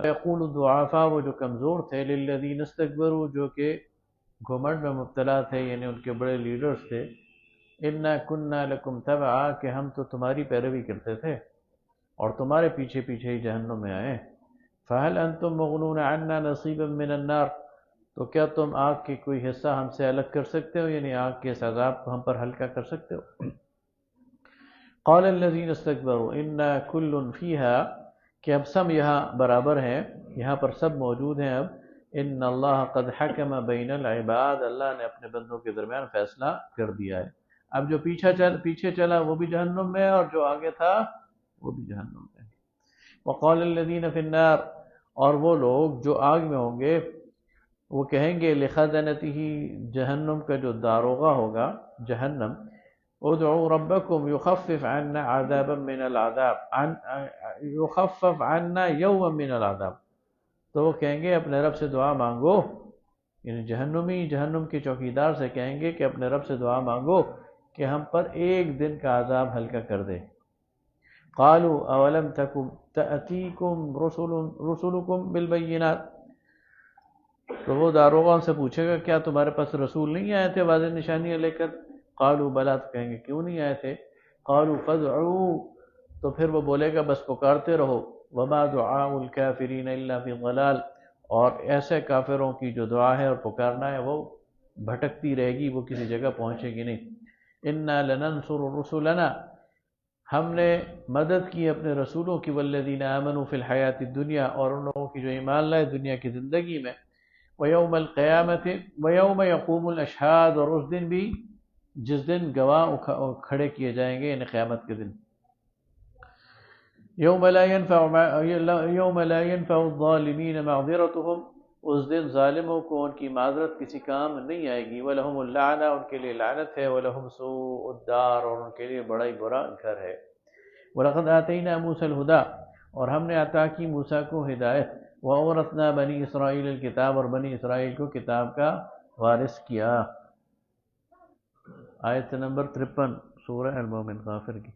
یقول الضعفاء، وہ جو کمزور تھے، للذین استکبروا، جو کہ گھمنڈ میں مبتلا تھے، یعنی ان کے بڑے لیڈرز تھے، انا کننا لکم تبعا، کہ ہم تو تمہاری پیروی کرتے تھے اور تمہارے پیچھے پیچھے ہی جہنم میں آئے. فہل انتم مغنون عنا نصیبا من النار، تو کیا تم آگ کی کوئی حصہ ہم سے الگ کر سکتے ہو، یعنی آگ کے اس عذاب کو ہم پر ہلکا کر سکتے ہو. قال الذین استکبروا انا کل فیہا، کہ اب سب یہاں برابر ہیں، یہاں پر سب موجود ہیں اب. ان اللہ قد حکم بین العباد، اللہ نے اپنے بندوں کے درمیان فیصلہ کر دیا ہے. اب جو پیچھے چلا وہ بھی جہنم میں، اور جو آگے تھا وہ بھی جہنم میں. وقال الذین فی النار، اور وہ لوگ جو آگ میں ہوں گے وہ کہیں گے لخزنتہ، جہنم کا جو داروغہ ہوگا جہنم، ادعوا ربکم یخفف عنا عذابا من العذاب، یخفف عنا یوما من العذاب، تو وہ کہیں گے اپنے رب سے دعا مانگو، یعنی جہنمی جہنم کے چوکیدار سے کہیں گے کہ اپنے رب سے دعا مانگو کہ ہم پر ایک دن کا عذاب ہلکا کر دے. قالوا اولم تکن تأتیکم رسلکم بالبینات، تو وہ داروغہ ان سے پوچھے گا کیا تمہارے پاس رسول نہیں آئے تھے واضح نشانیاں لے کر؟ قالوا بلا، تو کہیں گے کیوں نہیں آئے تھے؟ قالوا فادعوا، تو پھر وہ بولے گا بس پکارتے رہو. وما دعاء الکافرین الا فی ضلال، اور ایسے کافروں کی جو دعا ہے اور پکارنا ہے وہ بھٹکتی رہے گی، وہ کسی جگہ پہنچے گی نہیں. انا لننصر رسلنا، ہم نے مدد کی اپنے رسولوں کی، والذین آمنوا فی الحیات الدنیا، اور ان لوگوں کی جو ایمان لائے دنیا کی زندگی میں. ویوم القیامت، ویوم یقوم الاشہاد، اور اس دن بھی جس دن گواہ کھڑے کیے جائیں گے، یعنی قیامت کے دن. یوم لا ينفع الظالمین معذرتهم، اس دن ظالموں کو ان کی معذرت کسی کام نہیں آئے گی. وَلَهُمُ اللعنہ، ان کے لیے لعنت ہے. وَلَهُمْ سوء الدار، اور ان کے لیے بڑا ہی برا گھر ہے. وَلَقَدْ آتَيْنَا مُوسَى الْهُدَى، اور ہم نے عطا کی موسیٰ کو ہدایت. وَأَوْرَثْنَا بَنِي اسرائیل الکتاب، اور بنی اسرائیل کو کتاب کا وارث کیا. آیت نمبر 53 سورہ المومن غافر کی.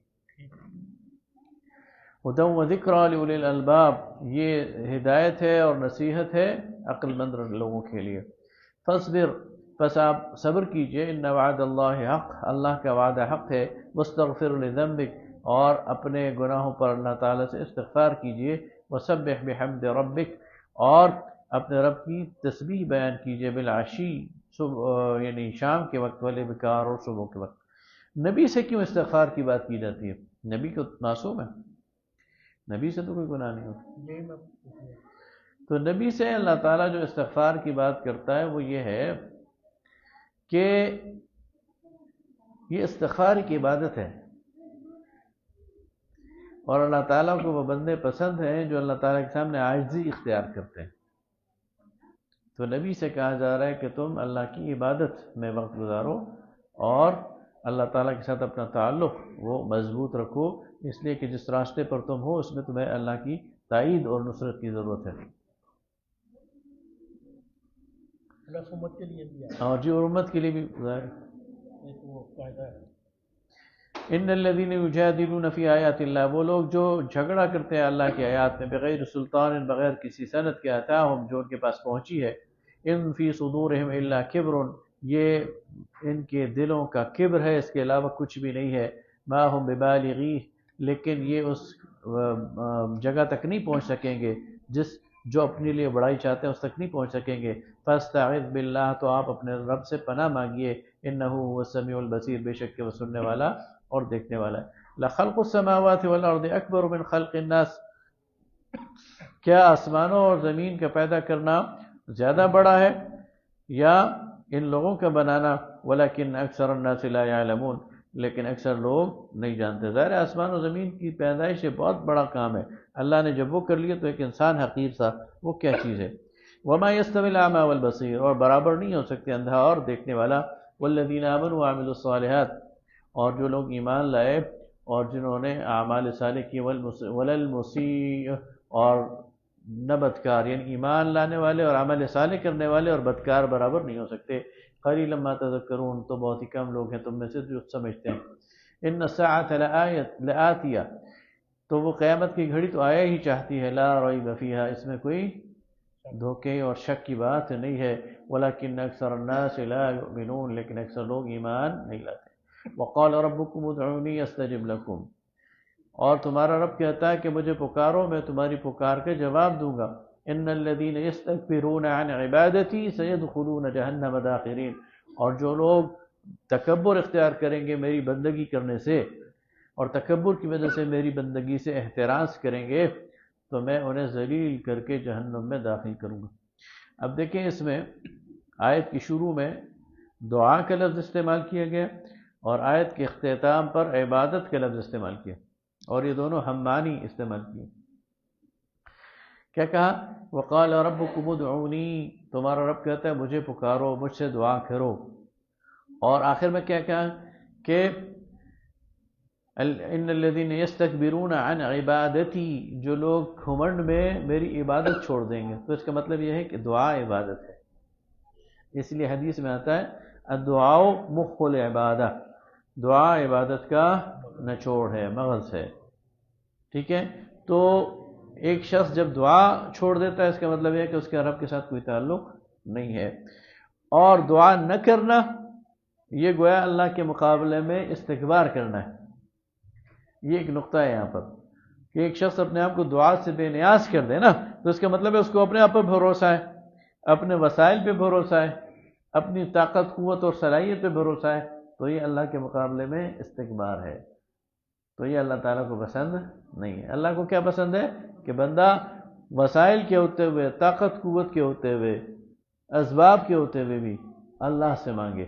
ہدی و ذکریٰ لأولی الالباب، یہ ہدایت ہے اور نصیحت ہے عقل مند لوگوں کے لیے. فاصبر، پس آپ صبر کیجئے. ان وعد اللہ حق، اللہ کا وعدہ حق ہے. واستغفر لذنبک، اور اپنے گناہوں پر اللہ تعالیٰ سے استغفار کیجئے. وسبح بحمد ربک، اور اپنے رب کی تسبیح بیان کیجئے. بالعشی، یعنی شام کے وقت، والابکار، اور صبح کے وقت. نبی سے کیوں استغفار کی بات کی جاتی ہے؟ نبی کو معصوم ہے، نبی سے تو کوئی گناہ نہیں ہوتا. تو نبی سے اللہ تعالیٰ جو استغفار کی بات کرتا ہے وہ یہ ہے کہ یہ استغفار کی عبادت ہے، اور اللہ تعالیٰ کو وہ بندے پسند ہیں جو اللہ تعالیٰ کے سامنے عاجزی اختیار کرتے ہیں. تو نبی سے کہا جا رہا ہے کہ تم اللہ کی عبادت میں وقت گزارو اور اللہ تعالیٰ کے ساتھ اپنا تعلق وہ مضبوط رکھو، اس لیے کہ جس راستے پر تم ہو اس میں تمہیں اللہ کی تائید اور نصرت کی ضرورت ہے. امت کے لیے بھی، اور جی، اور امت کے لیے بھی ظاہر. ان الذین یجادلون فی آیات اللہ، وہ لوگ جو جھگڑا کرتے ہیں اللہ کی آیات میں، بغیر سلطان، بغیر کسی سند کے، اتاہم، جو ان کے پاس پہنچی ہے. ان فی صدورہم الا کبر، یہ ان کے دلوں کا کبر ہے، اس کے علاوہ کچھ بھی نہیں ہے. ما ہم ببالغیہ، لیکن یہ اس جگہ تک نہیں پہنچ سکیں گے جو اپنے لیے بڑائی چاہتے ہیں اس تک نہیں پہنچ سکیں گے. فاستعذ باللہ، تو آپ اپنے رب سے پناہ مانگیے. انہ هو السمیع البصیر، بے شک کہ وہ سننے والا اور دیکھنے والا ہے. لخلق السماوات والارض اکبر من خلق الناس، کیا آسمانوں اور زمین کا پیدا کرنا زیادہ بڑا ہے یا ان لوگوں کا بنانا؟ ولکن اکثر الناس لا يعلمون، لیکن اکثر لوگ نہیں جانتے. ظاہر آسمان و زمین کی پیدائش بہت بڑا کام ہے، اللہ نے جب وہ کر لیا تو ایک انسان حقیر سا وہ کیا چیز ہے. وما يستوي الاعمى والبصير، اور برابر نہیں ہو سکتے اندھا اور دیکھنے والا. والذین آمنوا وعملوا الصالحات، اور جو لوگ ایمان لائے اور جنہوں نے اعمال صالح کی. وللمسیء، اور نہ بدکار، یعنی ایمان لانے والے اور عمل صالح کرنے والے اور بدکار برابر نہیں ہو سکتے. قلیلا ما تذکرون، تو بہت ہی کم لوگ ہیں تم میں سے جو سمجھتے ہیں. ان الساعۃ لآتیہ، تو وہ قیامت کی گھڑی تو آیا ہی چاہتی ہے، لا ریب فیہا، اس میں کوئی دھوکے اور شک کی بات نہیں ہے، ولیکن اکثر الناس لا یؤمنون، لیکن اکثر لوگ ایمان نہیں لاتے۔ وقال ربکم ادعونی استجب لکم، اور تمہارا رب کہتا ہے کہ مجھے پکارو، میں تمہاری پکار کے جواب دوں گا۔ ان الذین یستکبرون عن عبادتی سیدخلون جہنم داخرین، اور جو لوگ تکبر اختیار کریں گے میری بندگی کرنے سے، اور تکبر کی وجہ سے میری بندگی سے احتراز کریں گے، تو میں انہیں ذلیل کر کے جہنم میں داخل کروں گا۔ اب دیکھیں اس میں آیت کی شروع میں دعا کا لفظ استعمال کیا گیا، اور آیت کے اختتام پر عبادت کا لفظ استعمال کیا، اور یہ دونوں ہم معنی استعمال کیے۔ کیا کہا؟ وقال ربکم ادعونی، تمہارا رب کہتا ہے مجھے پکارو، مجھ سے دعا کرو، اور آخر میں کیا کہا کہ ان الذین یستکبرون عن عبادتی، جو لوگ گھمنڈ میں میری عبادت چھوڑ دیں گے، تو اس کا مطلب یہ ہے کہ دعا عبادت ہے۔ اس لیے حدیث میں آتا ہے الدعاء مخ العبادہ، دعا عبادت کا نچوڑ ہے، مغز ہے، ٹھیک ہے؟ تو ایک شخص جب دعا چھوڑ دیتا ہے، اس کا مطلب یہ ہے کہ اس کے رب کے ساتھ کوئی تعلق نہیں ہے۔ اور دعا نہ کرنا، یہ گویا اللہ کے مقابلے میں استکبار کرنا ہے۔ یہ ایک نقطہ ہے یہاں پر کہ ایک شخص اپنے آپ کو دعا سے بے نیاز کر دے نا، تو اس کا مطلب ہے اس کو اپنے آپ پر بھروسہ ہے، اپنے وسائل پہ بھروسہ ہے، اپنی طاقت، قوت اور صلاحیت پہ بھروسہ ہے، تو یہ اللہ کے مقابلے میں استکبار ہے۔ تو یہ اللہ تعالیٰ کو پسند نہیں ہے۔ اللہ کو کیا پسند ہے کہ بندہ وسائل کے ہوتے ہوئے، طاقت قوت کے ہوتے ہوئے، اسباب کے ہوتے ہوئے بھی اللہ سے مانگے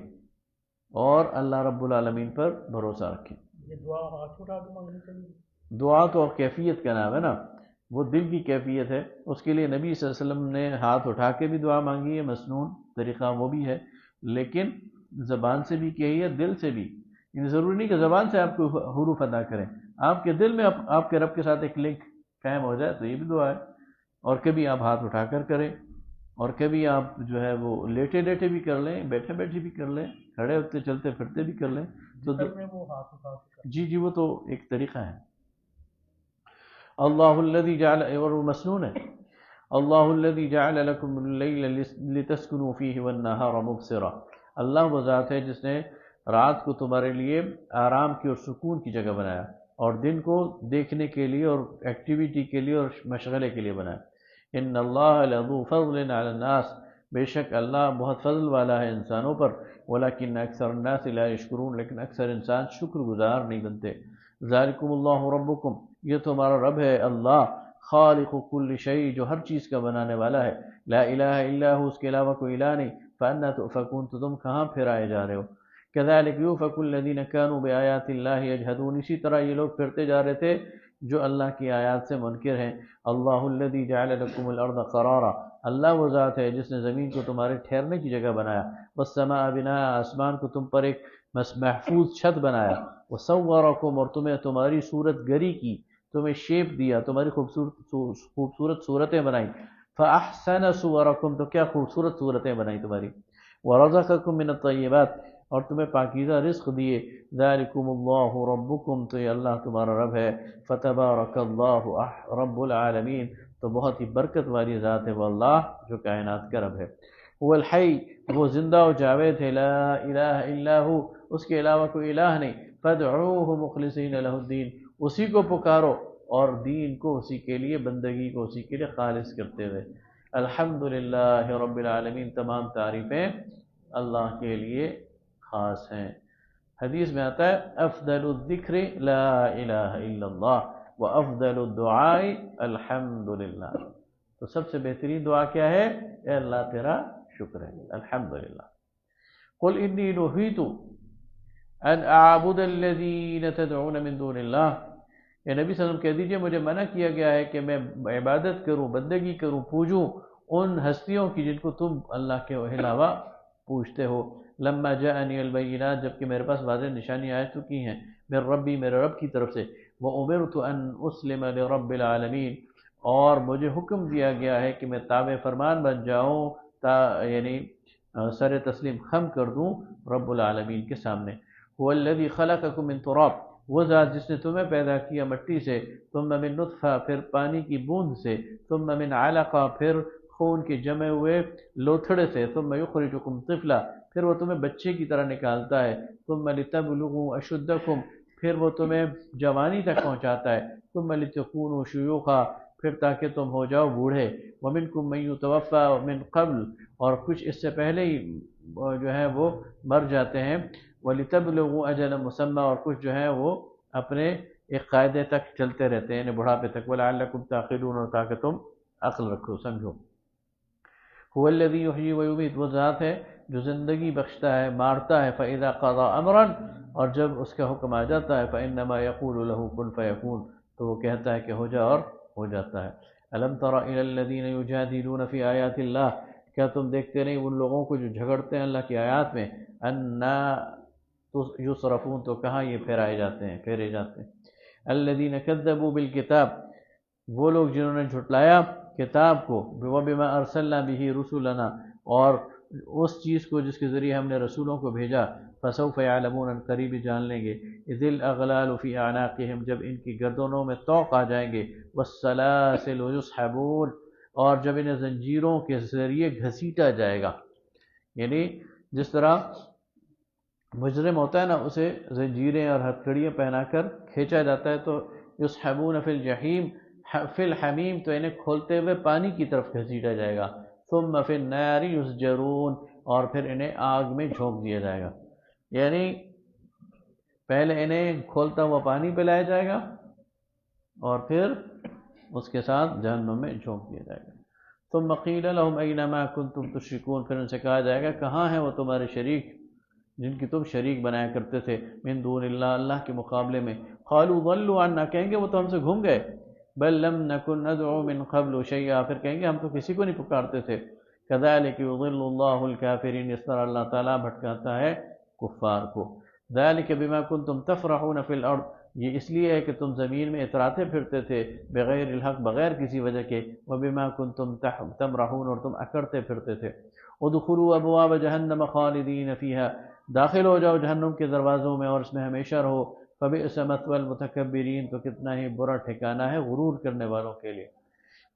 اور اللہ رب العالمین پر بھروسہ رکھے۔ یہ دعا ہاتھ اٹھا کے مانگنی چاہیے؟ دعا تو کیفیت کا نام ہے نا، وہ دل کی کیفیت ہے، اس کے لیے نبی صلی اللہ علیہ وسلم نے ہاتھ اٹھا کے بھی دعا مانگی ہے، مسنون طریقہ وہ بھی ہے، لیکن زبان سے بھی کہی ہے، دل سے بھی۔ یعنی ضروری نہیں کہ زبان سے آپ کو حروف ادا کریں، آپ کے دل میں آپ کے رب کے ساتھ ایک لنک قائم ہو جائے تو یہ بھی دعا ہے۔ اور کبھی آپ ہاتھ اٹھا کر کریں، اور کبھی آپ جو ہے وہ لیٹے لیٹے بھی کر لیں، بیٹھے بیٹھے بھی کر لیں، کھڑے ہوتے چلتے پھرتے بھی کر لیں، تو وہ ہاتھ اٹھا کے جی وہ تو ایک طریقہ ہے۔ اللہ الذی جعل، اور وہ مسنون ہے، اللہ الذی جعل لکم اللیل لتسکنوا فیہ والنہار مبصرا، اللہ وہ ذات ہے جس نے رات کو تمہارے لیے آرام کی اور سکون کی جگہ بنایا، اور دن کو دیکھنے کے لیے اور ایکٹیویٹی کے لیے اور مشغلے کے لیے بنایا۔ ان اللہ لذو فضل علی الناس، بے شک اللہ بہت فضل والا ہے انسانوں پر، ولیکن اکثر الناس لا یشکرون، لیکن اکثر انسان شکر گزار نہیں بنتے۔ ذالکم اللہ ربکم، یہ تمہارا رب ہے اللہ، خالق کل شیء، جو ہر چیز کا بنانے والا ہے، لا الہ الا ہو، اس کے علاوہ کوئی الہ نہیں، فانا تؤفکون، تو تم کہاں پھرائے جا رہے ہو۔ کذالک یؤفک الذین کانوا بآیات اللہ یجحدون، اسی طرح یہ لوگ پھرتے جا رہے تھے جو اللہ کی آیات سے منکر ہیں۔ اللہ الذی جعل لکم الارض قرارا، اللہ وہ ذات ہے جس نے زمین کو تمہارے ٹھہرنے کی جگہ بنایا، والسماء بناء، آسمان کو تم پر ایک محفوظ چھت بنایا، وصورکم، اور تمہیں تمہاری صورت گری کی، تمہیں شیپ دیا، تمہاری خوبصورت صورتیں بنائی، فاحسن صورکم، تو کیا خوبصورت صورتیں بنائی تمہاری، ورزقکم من الطیبات، اور تمہیں پاکیزہ رزق دیے، ذالکم اللہ ربکم، تو یہ اللہ تمہارا رب ہے، فتبارک اللہ رب العالمین، تو بہت ہی برکت والی ذات ہے وہ اللہ جو کائنات کا رب ہے۔ هو الحی، وہ زندہ و جاوید ہے، لا الہ الا ہو، اس کے علاوہ کوئی الہ نہیں، فادعوہ مخلصین لہ الدین، اسی کو پکارو اور دین کو اسی کے لیے، بندگی کو اسی کے لیے خالص کرتے ہوئے۔ الحمدللہ رب العالمین، تمام تعریفیں اللہ کے لیے خاص ہیں۔ حدیث میں آتا ہے افضل الذکر لا الہ الا اللہ وافضل الدعاء الحمدللہ، تو سب سے بہترین دعا کیا ہے؟ اے اللہ تیرا شکر ہے، الحمدللہ۔ قل انی نہیت ان اعبد الذین تدعون من دون اللہ، اے نبی صلی اللہ علیہ وسلم کہہ دیجئے مجھے منع کیا گیا ہے کہ میں عبادت کروں، بندگی کروں، پوجوں ان ہستیوں کی جن کو تم اللہ کے علاوہ پوچھتے ہو۔ لما جاءنی البینات، جبکہ میرے پاس واضح نشانی آ چکی ہیں، من ربی، میرے رب کی طرف سے، وامرت ان اسلم لرب العالمین، اور مجھے حکم دیا گیا ہے کہ میں تابع فرمان بن جاؤں، یعنی سر تسلیم خم کر دوں رب العالمین کے سامنے۔ هو الذی خلقکم من تراب، وہ ذات جس نے تمہیں پیدا کیا مٹی سے، ثم من نطفہ پھر پانی کی بوند سے، ثم من علقہ پھر خون کے جمے ہوئے لوتھڑے سے، ثم یخرجکم طفلا پھر وہ تمہیں بچے کی طرح نکالتا ہے، ثم لتبلغوا اشدکم پھر وہ تمہیں جوانی تک پہنچاتا ہے، ثم لتکونوا شیوخا پھر تاکہ تم ہو جاؤ بوڑھے، ومنکم من یتوفی من قبل اور کچھ اس سے پہلے ہی جو ہے وہ مر جاتے ہیں، وَلِتَبْلُغُوا أَجَلًا مُّسَمًّى اور کچھ جو ہے وہ اپنے ایک قاعدے تک چلتے رہتے ہیں، یعنی بڑھاپے تک، وَلَعَلَّكُمْ تَعْقِلُونَ اور تاکہ تم عقل رکھو سمجھو۔ هُوَ الَّذِي يُحْيِي وَيُمِيتُ وہ ذات ہے جو زندگی بخشتا ہے مارتا ہے، فَإِذَا قَضَىٰ أَمْرًا اور جب اس کا حکم آ جاتا ہے، فَإِنَّمَا يَقُولُ لَهُ كُن فَيَكُونُ تو وہ کہتا ہے کہ ہو جا اور ہو جاتا ہے۔ أَلَمْ تَرَ إِلَى الَّذِينَ يُجَادِلُونَ فِي آيَاتِ اللَّهِ کیا تم دیکھتے نہیں ان لوگوں کو جو جھگڑتے ہیں اللہ کی آیات میں، اَنَّا یصرفون تو کہاں یہ پھیرے جاتے ہیں۔ الذین کذبوا بالکتاب وہ لوگ جنہوں نے جھٹلایا کتاب کو، وبما ارسلنا به رسلنا اور اس چیز کو جس کے ذریعے ہم نے رسولوں کو بھیجا، فسوف یعلمون ان قریب جان لیں گے، اذ الاغلال فی اعناقہم جب ان کی گردنوں میں طوق آ جائیں گے، والسلاسل یسحبون اور جب انہیں زنجیروں کے ذریعے گھسیٹا جائے گا، یعنی جس طرح مجرم ہوتا ہے نا اسے زنجیریں اور ہتھکڑیاں پہنا کر کھینچا جاتا ہے، تو یسحبون فی الجحیم فی الحمیم تو انہیں کھولتے ہوئے پانی کی طرف گھسیٹا جائے گا، ثم فی النار یسجرون اور پھر انہیں آگ میں جھونک دیا جائے گا، یعنی پہلے انہیں کھولتا ہوا پانی پلایا جائے گا اور پھر اس کے ساتھ جہنم میں جھونک دیا جائے گا۔ ثم قیل لهم این ما کنتم تشرکون پھر ان سے کہا جائے گا کہاں ہیں وہ تمہارے شریک جن کی تم شریک بنایا کرتے تھے، من دون اللہ اللہ کے مقابلے میں، قالوا ضلوا عنا کہیں گے وہ تو ہم سے گھوم گئے، بل لم نکن ندعو من قبل شیئا پھر کہیں گے ہم تو کسی کو نہیں پکارتے تھے، کذالک یضل اللہ الکافرین اس طرح اللہ تعالیٰ بھٹکاتا ہے کفار کو، ذالک بما کنتم تفرحون فی الارض یہ اس لیے ہے کہ تم زمین میں اتراتے پھرتے تھے بغیر الحق بغیر کسی وجہ کے، وبما کنتم تمرحون اور تم اکڑتے پھرتے تھے، ادخلوا ابواب جہنم خالدین فیہا داخل ہو جاؤ جہنم کے دروازوں میں اور اس میں ہمیشہ رہو، فبئس مثوى المتکبرین تو کتنا ہی برا ٹھکانہ ہے غرور کرنے والوں کے لیے،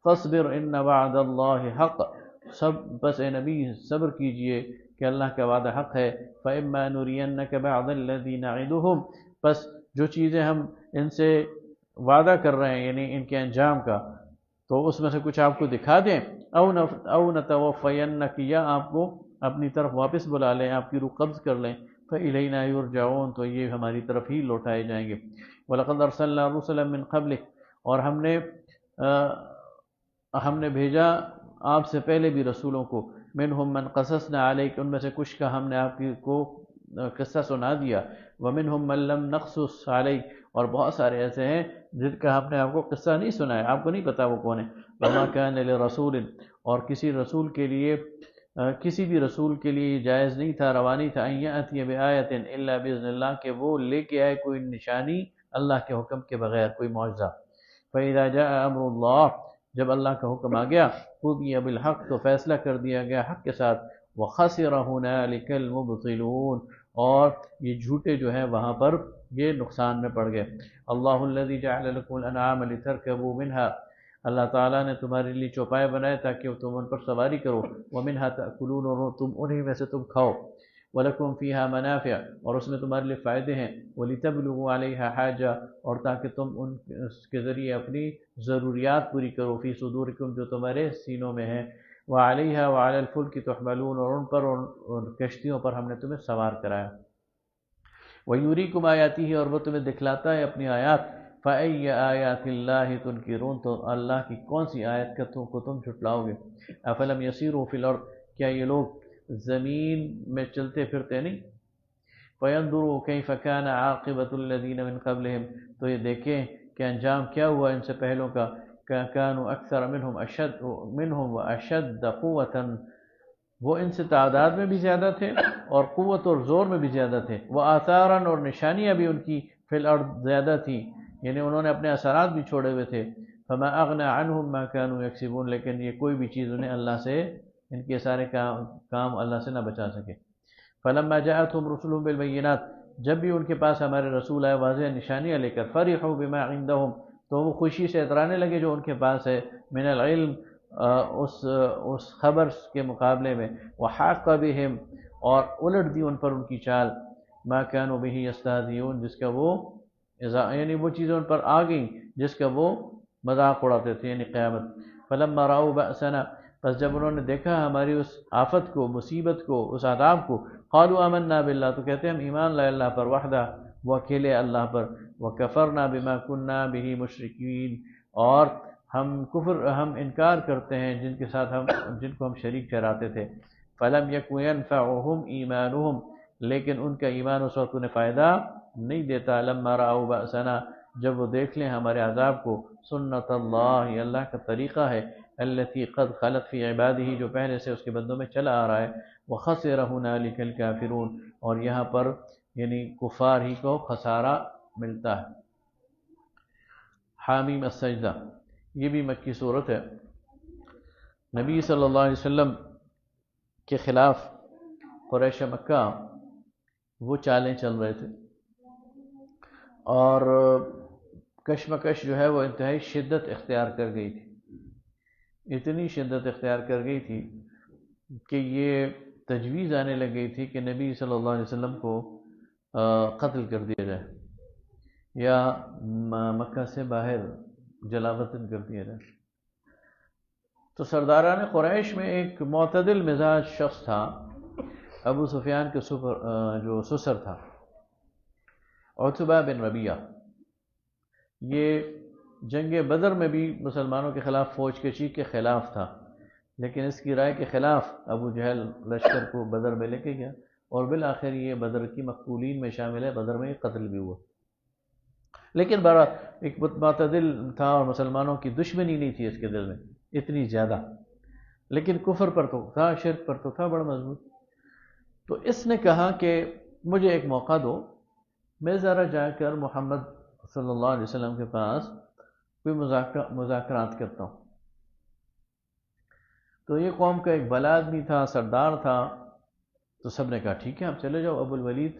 فاصبر ان وعد اللہ حق بس اے نبی صبر کیجئے کہ اللہ کا وعدہ حق ہے، فإما نرینک بعض الذی نعدہم بس جو چیزیں ہم ان سے وعدہ کر رہے ہیں یعنی ان کے انجام کا تو اس میں سے کچھ آپ کو دکھا دیں، او نتوفینک یا آپ کو اپنی طرف واپس بلا لیں آپ کی روح قبض کر لیں، فإلینا یرجعون تو یہ ہماری طرف ہی لوٹائے جائیں گے، وَلَقَدْ أَرْسَلْنَا رُسُلًا مِّن قَبْلِكَ اور ہم نے بھیجا آپ سے پہلے بھی رسولوں کو، مِنْهُمْ مَنْ قَصَصْنَا عَلَيْكَ ان میں سے کچھ کا ہم نے آپ کو قصہ سنا دیا، وَمِنْهُمْ مَنْ لَمْ نَقْصُصْ عَلَيْكَ اور بہت سارے ایسے ہیں جن کا ہم نے آپ کو قصہ نہیں سنایا آپ کو نہیں پتا وہ کون ہے، وَمَا كَانَ لِرَسُولٍ اور کسی رسول کے لیے کسی بھی رسول کے لیے یہ جائز نہیں تھا روا نہیں تھا ان یأتی بآیۃ الا باذن اللہ کہ وہ لے کے آئے کوئی نشانی اللہ کے حکم کے بغیر کوئی معجزہ، فاذا جاء امر اللہ جب اللہ کا حکم آ گیا، قضی بالحق تو فیصلہ کر دیا گیا حق کے ساتھ، وخسر هنالک المبطلون اور یہ جھوٹے جو ہیں وہاں پر یہ نقصان میں پڑ گئے، اللہ الذی جعل لكم الانعام لتركبوا منها اللہ تعالیٰ نے تمہارے لیے چوپائے بنائے تاکہ تم ان پر سواری کرو، وَمِنْهَا تَأْكُلُونَ اور تم انہی میں سے تم کھاؤ، وَلَكُمْ فِيهَا مَنَافِعُ اور اس میں تمہارے لیے فائدے ہیں، وَلِتَبْلُغُوا عَلَيْهَا حَاجَةً اور تاکہ تم اس کے ذریعے اپنی ضروریات پوری کرو، فی صدورکم جو تمہارے سینوں میں ہے، وَعَلَيْهَا وَعَلَى الْفُلْكِ تُحْمَلُونَ اور ان پر اور کشتیوں پر ہم نے تمہیں سوار کرایا، وَيُرِيكُمْ آیَاتِهِ اور وہ تمہیں دکھلاتا ہے اپنی آیات، فَأَيَّ آیَاتِ اللَّهِ تُنْکِرُونَ تو اللہ کی کون سی آیت کو تم جھٹلاؤ گے، أَفَلَمْ يَسِيرُوا فِي الْأَرْضِ کیا یہ لوگ زمین میں چلتے پھرتے نہیں، فَيَنْظُرُوا كَيْفَ كَانَ عَاقِبَةُ الَّذِينَ مِنْ قَبْلِهِمْ تو یہ دیکھیں کہ انجام کیا ہوا ان سے پہلوں کا، كَانُوا أَكْثَرَ مِنْهُمْ وَأَشَدَّ قُوَّةً وہ ان سے تعداد میں بھی زیادہ تھے اور قوت اور زور میں بھی زیادہ تھے، وآثاراً اور نشانیاں بھی ان کی فی الارض زیادہ تھیں یعنی انہوں نے اپنے اثرات بھی چھوڑے ہوئے تھے، فما اغنى عنهم ما كانوا يكسبون لیکن یہ کوئی بھی چیز انہیں اللہ سے ان کے سارے کام اللہ سے نہ بچا سکے، فلما جاءتهم رسلهم بالبينات جب بھی ان کے پاس ہمارے رسول آئے واضح نشانیاں لے کر فرحوا بما عندهم تو وہ خوشی سے اترانے لگے جو ان کے پاس ہے من العلم اس خبر کے مقابلے میں وحاق بهم اور الٹ دی ان پر ان کی چال ما كانوا به يستهزئون جس کا وہ یعنی وہ چیزیں ان پر آ گئیں جس کا وہ مذاق اڑاتے تھے یعنی قیامت فلما رأوا بأسنا پس جب انہوں نے دیکھا ہماری اس آفت کو مصیبت کو اس عذاب کو قالوا آمنا باللہ تو کہتے ہیں ہم ایمان لائے اللہ پر وحدہ وہ اکیلے اللہ پر وکفرنا بما كنا به مشرکین اور ہم انکار کرتے ہیں جن کو ہم شریک ٹھہراتے تھے فلم يكن ينفعهم ایمانهم لیکن ان کا ایمان اس وقت انہیں فائدہ نہیں دیتا لما رأوا بأسنا جب وہ دیکھ لیں ہمارے عذاب کو سنت اللہ یہ اللہ کا طریقہ ہے التي قد خلت فی عباده جو پہلے سے اس کے بندوں میں چلا آ رہا ہے وخسر هنالك الكافرون اور یہاں پر یعنی کفار ہی کو خسارہ ملتا ہے۔ حامیم السجدہ یہ بھی مکی صورت ہے۔ نبی صلی اللہ علیہ وسلم کے خلاف قریش مکہ وہ چالیں چل رہے تھے اور کشمکش جو ہے وہ انتہائی شدت اختیار کر گئی تھی، اتنی شدت اختیار کر گئی تھی کہ یہ تجویز آنے لگ گئی تھی کہ نبی صلی اللہ علیہ وسلم کو قتل کر دیا جائے یا مکہ سے باہر جلا وطن کر دیا جائے۔ تو سرداران قریش میں ایک معتدل مزاج شخص تھا، ابو سفیان کے جو سسر تھا، عتبہ بن ربیعہ، یہ جنگ بدر میں بھی مسلمانوں کے خلاف فوج کشی کے خلاف تھا، لیکن اس کی رائے کے خلاف ابو جہل لشکر کو بدر میں لے کے گیا اور بالآخر یہ بدر کی مقتولین میں شامل ہے، بدر میں قتل بھی ہوا۔ لیکن بڑا ایک معتدل تھا اور مسلمانوں کی دشمنی نہیں تھی اس کے دل میں اتنی زیادہ، لیکن کفر پر تو تھا، شرک پر تو تھا بڑا مضبوط۔ تو اس نے کہا کہ مجھے ایک موقع دو، میں ذرا جا کر محمد صلی اللہ علیہ وسلم کے پاس کوئی مذاکرات کرتا ہوں۔ تو یہ قوم کا ایک بلا آدمی تھا، سردار تھا، تو سب نے کہا ٹھیک ہے آپ چلے جاؤ ابو الولید۔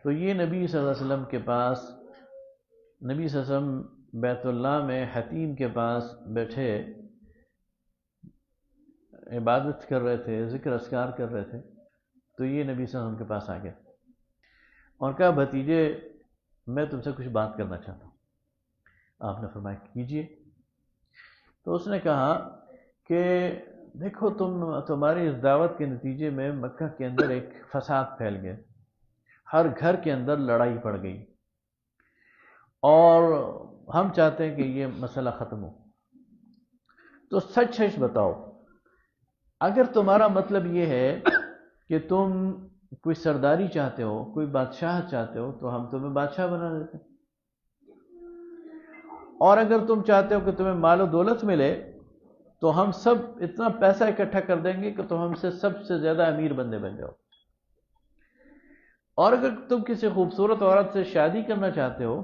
تو یہ نبی صلی اللہ علیہ وسلم کے پاس، نبی صلی اللہ علیہ وسلم بیت اللہ میں حتیم کے پاس بیٹھے عبادت کر رہے تھے، ذکر اذکار کر رہے تھے، تو یہ نبی صلی اللہ علیہ وسلم کے پاس آ گیا اور کہا بھتیجے میں تم سے کچھ بات کرنا چاہتا ہوں۔ آپ نے فرمایا کیجئے۔ تو اس نے کہا کہ دیکھو تمہاری اس دعوت کے نتیجے میں مکہ کے اندر ایک فساد پھیل گیا، ہر گھر کے اندر لڑائی پڑ گئی اور ہم چاہتے ہیں کہ یہ مسئلہ ختم ہو، تو سچ سچ بتاؤ اگر تمہارا مطلب یہ ہے کہ تم کوئی سرداری چاہتے ہو، کوئی بادشاہ چاہتے ہو، تو ہم تمہیں بادشاہ بنا دیتے ہیں، اور اگر تم چاہتے ہو کہ تمہیں مال و دولت ملے تو ہم سب اتنا پیسہ اکٹھا کر دیں گے کہ تم ہم سے سب سے زیادہ امیر بندے بن جاؤ، اور اگر تم کسی خوبصورت عورت سے شادی کرنا چاہتے ہو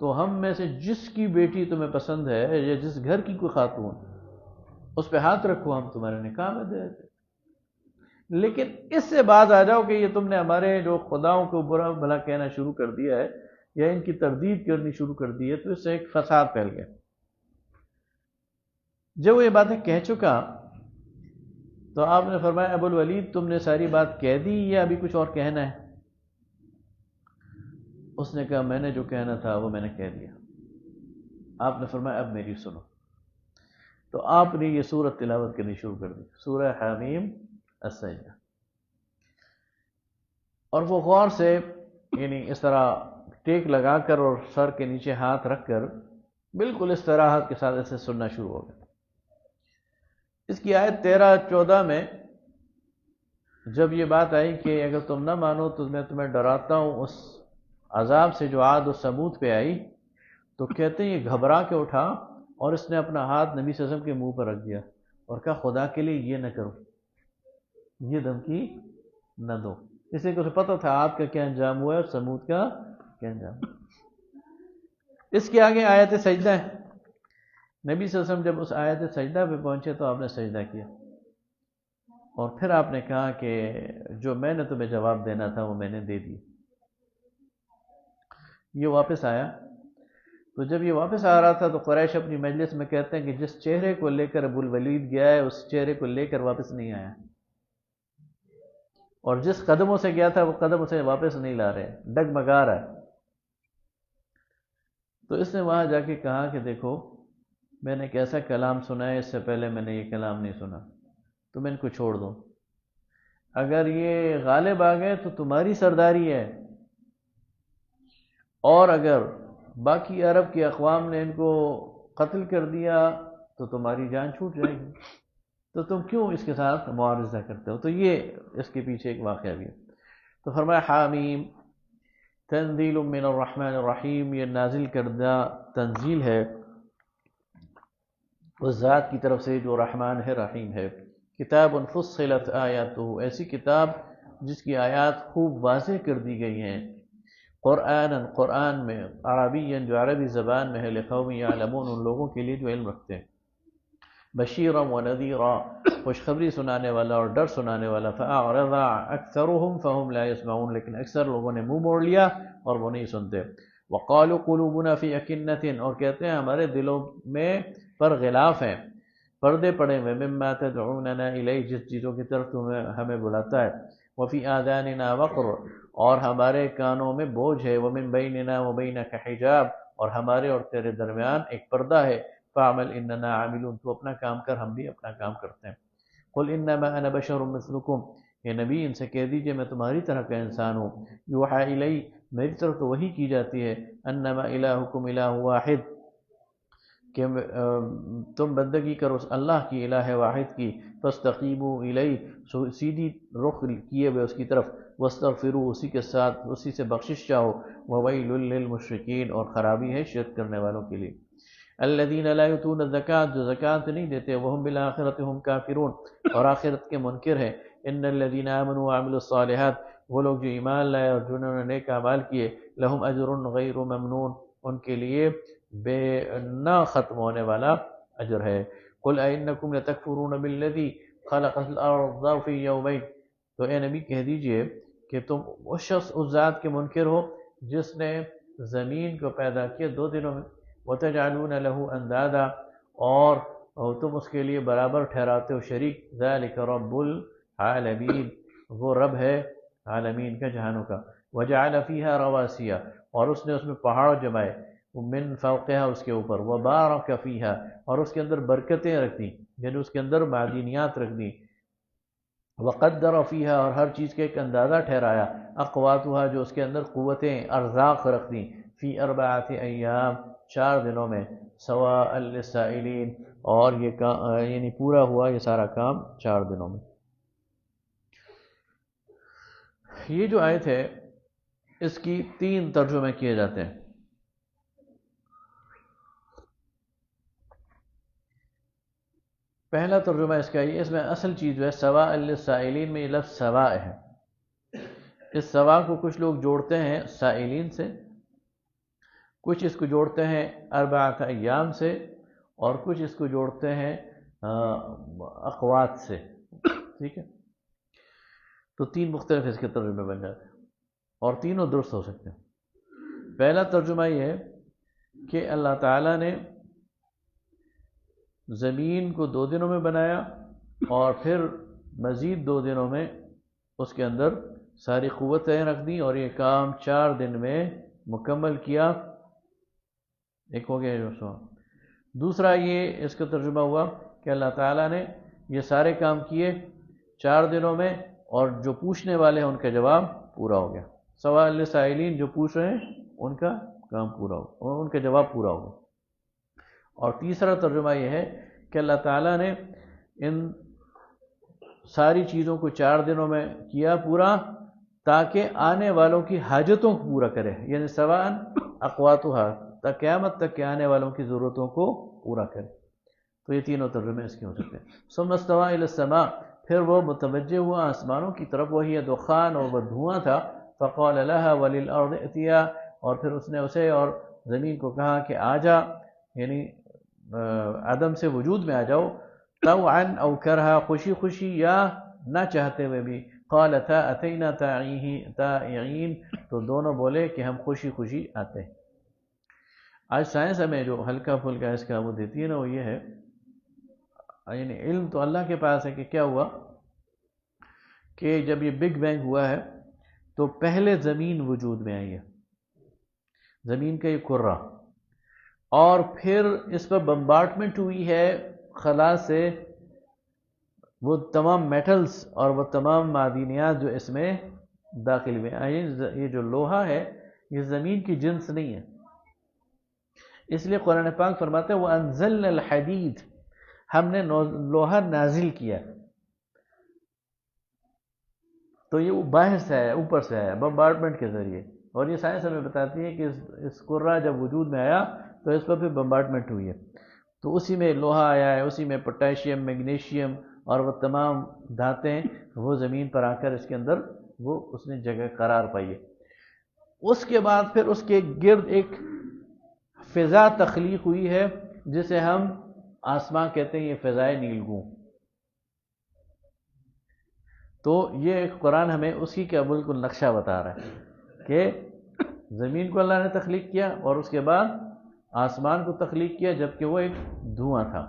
تو ہم میں سے جس کی بیٹی تمہیں پسند ہے یا جس گھر کی کوئی خاتون اس پہ ہاتھ رکھو، ہم تمہارے نکاح میں دے دیتے۔ لیکن اس سے بعد آ جاؤ کہ یہ تم نے ہمارے جو خداؤں کو برا بھلا کہنا شروع کر دیا ہے یا ان کی تردید کرنی شروع کر دی ہے، تو اس سے ایک فساد پھیل گیا۔ جب وہ یہ باتیں کہہ چکا تو آپ نے فرمایا ابو الولید تم نے ساری بات کہہ دی یا ابھی کچھ اور کہنا ہے؟ اس نے کہا میں نے جو کہنا تھا وہ میں نے کہہ دیا۔ آپ نے فرمایا اب میری سنو۔ تو آپ نے یہ سورت تلاوت کرنی شروع کر دی، سورہ حمیم السجدہ، اور وہ غور سے یعنی اس طرح ٹیک لگا کر اور سر کے نیچے ہاتھ رکھ کر بالکل استراحت کے ساتھ اسے سننا شروع ہو گیا۔ اس کی آیت 13-14 میں جب یہ بات آئی کہ اگر تم نہ مانو تو میں تمہیں ڈراتا ہوں اس عذاب سے جو عاد و سمود پہ آئی، تو کہتے ہیں یہ گھبرا کے اٹھا اور اس نے اپنا ہاتھ نبی صلی اللہ علیہ وسلم کے منہ پر رکھ دیا اور کہا خدا کے لیے یہ نہ کرو، یہ دھمکی نہ دو۔ اسے کو پتہ تھا عاد کا کیا انجام ہوا ہے اور سمود کا کیا انجام ہوا۔ اس کے آگے آیت سجدہ ہے۔ نبی صلی اللہ علیہ وسلم جب اس آیت سجدہ پہ پہنچے تو آپ نے سجدہ کیا اور پھر آپ نے کہا کہ جو میں نے تمہیں جواب دینا تھا وہ میں نے دے دی. یہ واپس آیا. تو جب یہ واپس آ رہا تھا تو قریش اپنی مجلس میں کہتے ہیں کہ جس چہرے کو لے کر ابو الولید گیا ہے اس چہرے کو لے کر واپس نہیں آیا، اور جس قدموں سے گیا تھا وہ قدم اسے واپس نہیں لا رہے، ڈگمگا رہا ہے. تو اس نے وہاں جا کے کہا کہ دیکھو میں نے ایک ایسا کلام سنا ہے، اس سے پہلے میں نے یہ کلام نہیں سنا، تم ان کو چھوڑ دو. اگر یہ غالب آ گئے تو تمہاری سرداری ہے، اور اگر باقی عرب کی اقوام نے ان کو قتل کر دیا تو تمہاری جان چھوٹ جائے گی، تو تم کیوں اس کے ساتھ معارضہ کرتے ہو؟ تو یہ اس کے پیچھے ایک واقعہ بھی ہے. تو فرمایا حامیم تنزیل من الرحمن الرحیم، یہ نازل کردہ تنزیل ہے اس ذات کی طرف سے جو رحمان ہے رحیم ہے. کتاب فصلت آیاتہ، ایسی کتاب جس کی آیات خوب واضح کر دی گئی ہیں. قرآن میں عربی جو عربی زبان میں ہے، لقوم یعلمون، ان لوگوں کے لیے جو علم رکھتے ہیں. بشیرا و نذیرا، خوشخبری سنانے والا اور ڈر سنانے والا. فاعرض اکثرهم فهم لا يسمعون، لیکن اکثر لوگوں نے منہ موڑ لیا اور وہ نہیں سنتے. وقالوا قلوبنا فی اکنۃ، اور کہتے ہیں ہمارے دلوں میں پر غلاف ہیں، پردے پڑے ہوئے. مما تدعوننا الیہ، جس چیزوں کی طرف تمہیں ہمیں بلاتا ہے. وفی آذاننا وقر، اور ہمارے کانوں میں بوجھ ہے. ومن بیننا وبینک حجاب، اور ہمارے اور تیرے درمیان ایک پردہ ہے. فاعمل اننا عاملون، تو اپنا کام کر، ہم بھی اپنا کام کرتے ہیں. قل انما انا بشر مثلکم، یہ نبی ان سے کہہ دیجئے میں تمہاری طرح کا انسان ہوں. یوحی الی، میری طرف تو وحی کی جاتی ہے. انما الہکم الہ واحد، کہ تم بندگی کرو اللہ کی، الہ واحد کی. فاستقیموا الیہ، سیدھی رخ کیے ہوئے اس کی طرف. واستغفروا، اسی کے ساتھ اسی سے بخشش چاہو. وویل للمشرکین، اور خرابی ہے شرک کرنے والوں کے لیے. الذین لا یؤتون الزکاۃ، جو زکوٰۃ نہیں دیتے. وہم بالآخرۃ هم کافرون، اور آخرت کے منکر ہیں. ان الذین آمنوا وعملوا الصالحات، وہ لوگ جو ایمان لائے اور جنہوں نے نیک اعمال کیے. لہم اجر غیر ممنون، ان کے لیے بے نہ ختم ہونے والا اجر ہے. قل ائنکم لتکفرون بالذی خلق الارض فی یومین، تو اے نبی کہہ دیجئے کہ تم اس شخص، اس ذات کے منکر ہو جس نے زمین کو پیدا کیا 2 دنوں میں. وتجعلون له اندادا، اور تم اس کے لیے برابر ٹھہراتے ہو شریک. ذلک رب العالمین، وہ رب ہے عالمین کا، جہانوں کا. وجعل فیہا رواسیا، اور اس نے اس میں پہاڑ جمائے. من فوقہا، اس کے اوپر. وبارک فیہا، اور اس کے اندر برکتیں رکھ دیں، یعنی اس کے اندر معدنیات رکھ دیں. وقدر فیہا، اور ہر چیز کا ایک اندازہ ٹھہرایا. اقواتہا، جو اس کے اندر قوتیں، ارزاق رکھ دیں. فی 4 ایام، 4 دنوں میں. سواء للسائلین، اور یہ یعنی پورا ہوا یہ سارا کام 4 دنوں میں. یہ جو آیت ہے اس کی 3 ترجمے کیے جاتے ہیں. پہلا ترجمہ اس کا یہ، اس میں اصل چیز جو ہے سواء للسائلین میں یہ لفظ سواء ہے. اس سواء کو کچھ لوگ جوڑتے ہیں سائلین سے، کچھ اس کو جوڑتے ہیں 4 ایام سے، اور کچھ اس کو جوڑتے ہیں اقوات سے. ٹھیک ہے، تو 3 مختلف اس کے ترجمے بن جاتے ہیں، اور تینوں درست ہو سکتے ہیں. پہلا ترجمہ یہ ہے کہ اللہ تعالیٰ نے زمین کو 2 دنوں میں بنایا، اور پھر مزید 2 دنوں میں اس کے اندر ساری قوتیں رکھ دیں، اور یہ کام 4 دن میں مکمل کیا. ایک ہو گیا جو سو. دوسرا یہ اس کا ترجمہ ہوا کہ اللہ تعالیٰ نے یہ سارے کام کیے 4 دنوں میں، اور جو پوچھنے والے ہیں ان کا جواب پورا ہو گیا. سواء للسائلین، جو پوچھ رہے ہیں ان کا کام پورا ہو، ان کا جواب پورا ہو گیا. اور تیسرا ترجمہ یہ ہے کہ اللہ تعالیٰ نے ان ساری چیزوں کو 4 دنوں میں کیا پورا، تاکہ آنے والوں کی حاجتوں کو پورا کرے. یعنی سواء اقواتہا، تا قیامت تک کے آنے والوں کی ضرورتوں کو پورا کرے. تو یہ تینوں ترجمے اس کے ہو سکتے ہیں. ثم استوى الى السماء، پھر وہ متوجہ ہوا آسمانوں کی طرف. وہی دخان، اور وہ دھواں تھا. فقال لها وللارض ائتیا، اور پھر اس نے اسے اور زمین کو کہا کہ آ جا، یعنی عدم سے وجود میں آ جاؤ. طوعا او کرہا، خوشی خوشی یا نہ چاہتے ہوئے بھی، قالتا اتینا طائعین، تو دونوں بولے کہ ہم خوشی خوشی آتے ہیں۔ آج سائنس ہمیں جو ہلکا پھلکا اس کا وہ دیتی ہے نا، وہ یہ ہے، یعنی علم تو اللہ کے پاس ہے کہ کیا ہوا کہ جب یہ بگ بینگ ہوا ہے تو پہلے زمین وجود میں آئی ہے، زمین کا یہ کرہ، اور پھر اس پر بمبارڈمنٹ ہوئی ہے خلا سے، وہ تمام میٹلز اور وہ تمام معدنیات جو اس میں داخل ہوئے ہیں۔ یہ جو لوہا ہے یہ زمین کی جنس نہیں ہے، اس لیے قرآن پاک فرماتا ہے وَأَنزَلْنَا الْحَدِيدَ، ہم نے لوہا نازل کیا، تو یہ باہر سے آیا، اوپر سے آیا بمبارڈمنٹ کے ذریعے، اور یہ سائنس ہمیں بتاتی ہے کہ اس کرہ جب وجود میں آیا تو اس پر پھر بمبارڈمنٹ ہوئی ہے، تو اسی میں لوہا آیا ہے، اسی میں پوٹاشیم، میگنیشیم اور وہ تمام دھاتیں وہ زمین پر آ کر اس کے اندر وہ اس نے جگہ قرار پائی ہے۔ اس کے بعد پھر اس کے گرد ایک فضا تخلیق ہوئی ہے جسے ہم آسمان کہتے ہیں، یہ فضائے نیلگوں۔ تو یہ قرآن ہمیں اسی کا بالکل نقشہ بتا رہا ہے کہ زمین کو اللہ نے تخلیق کیا اور اس کے بعد آسمان کو تخلیق کیا جبکہ وہ ایک دھواں تھا،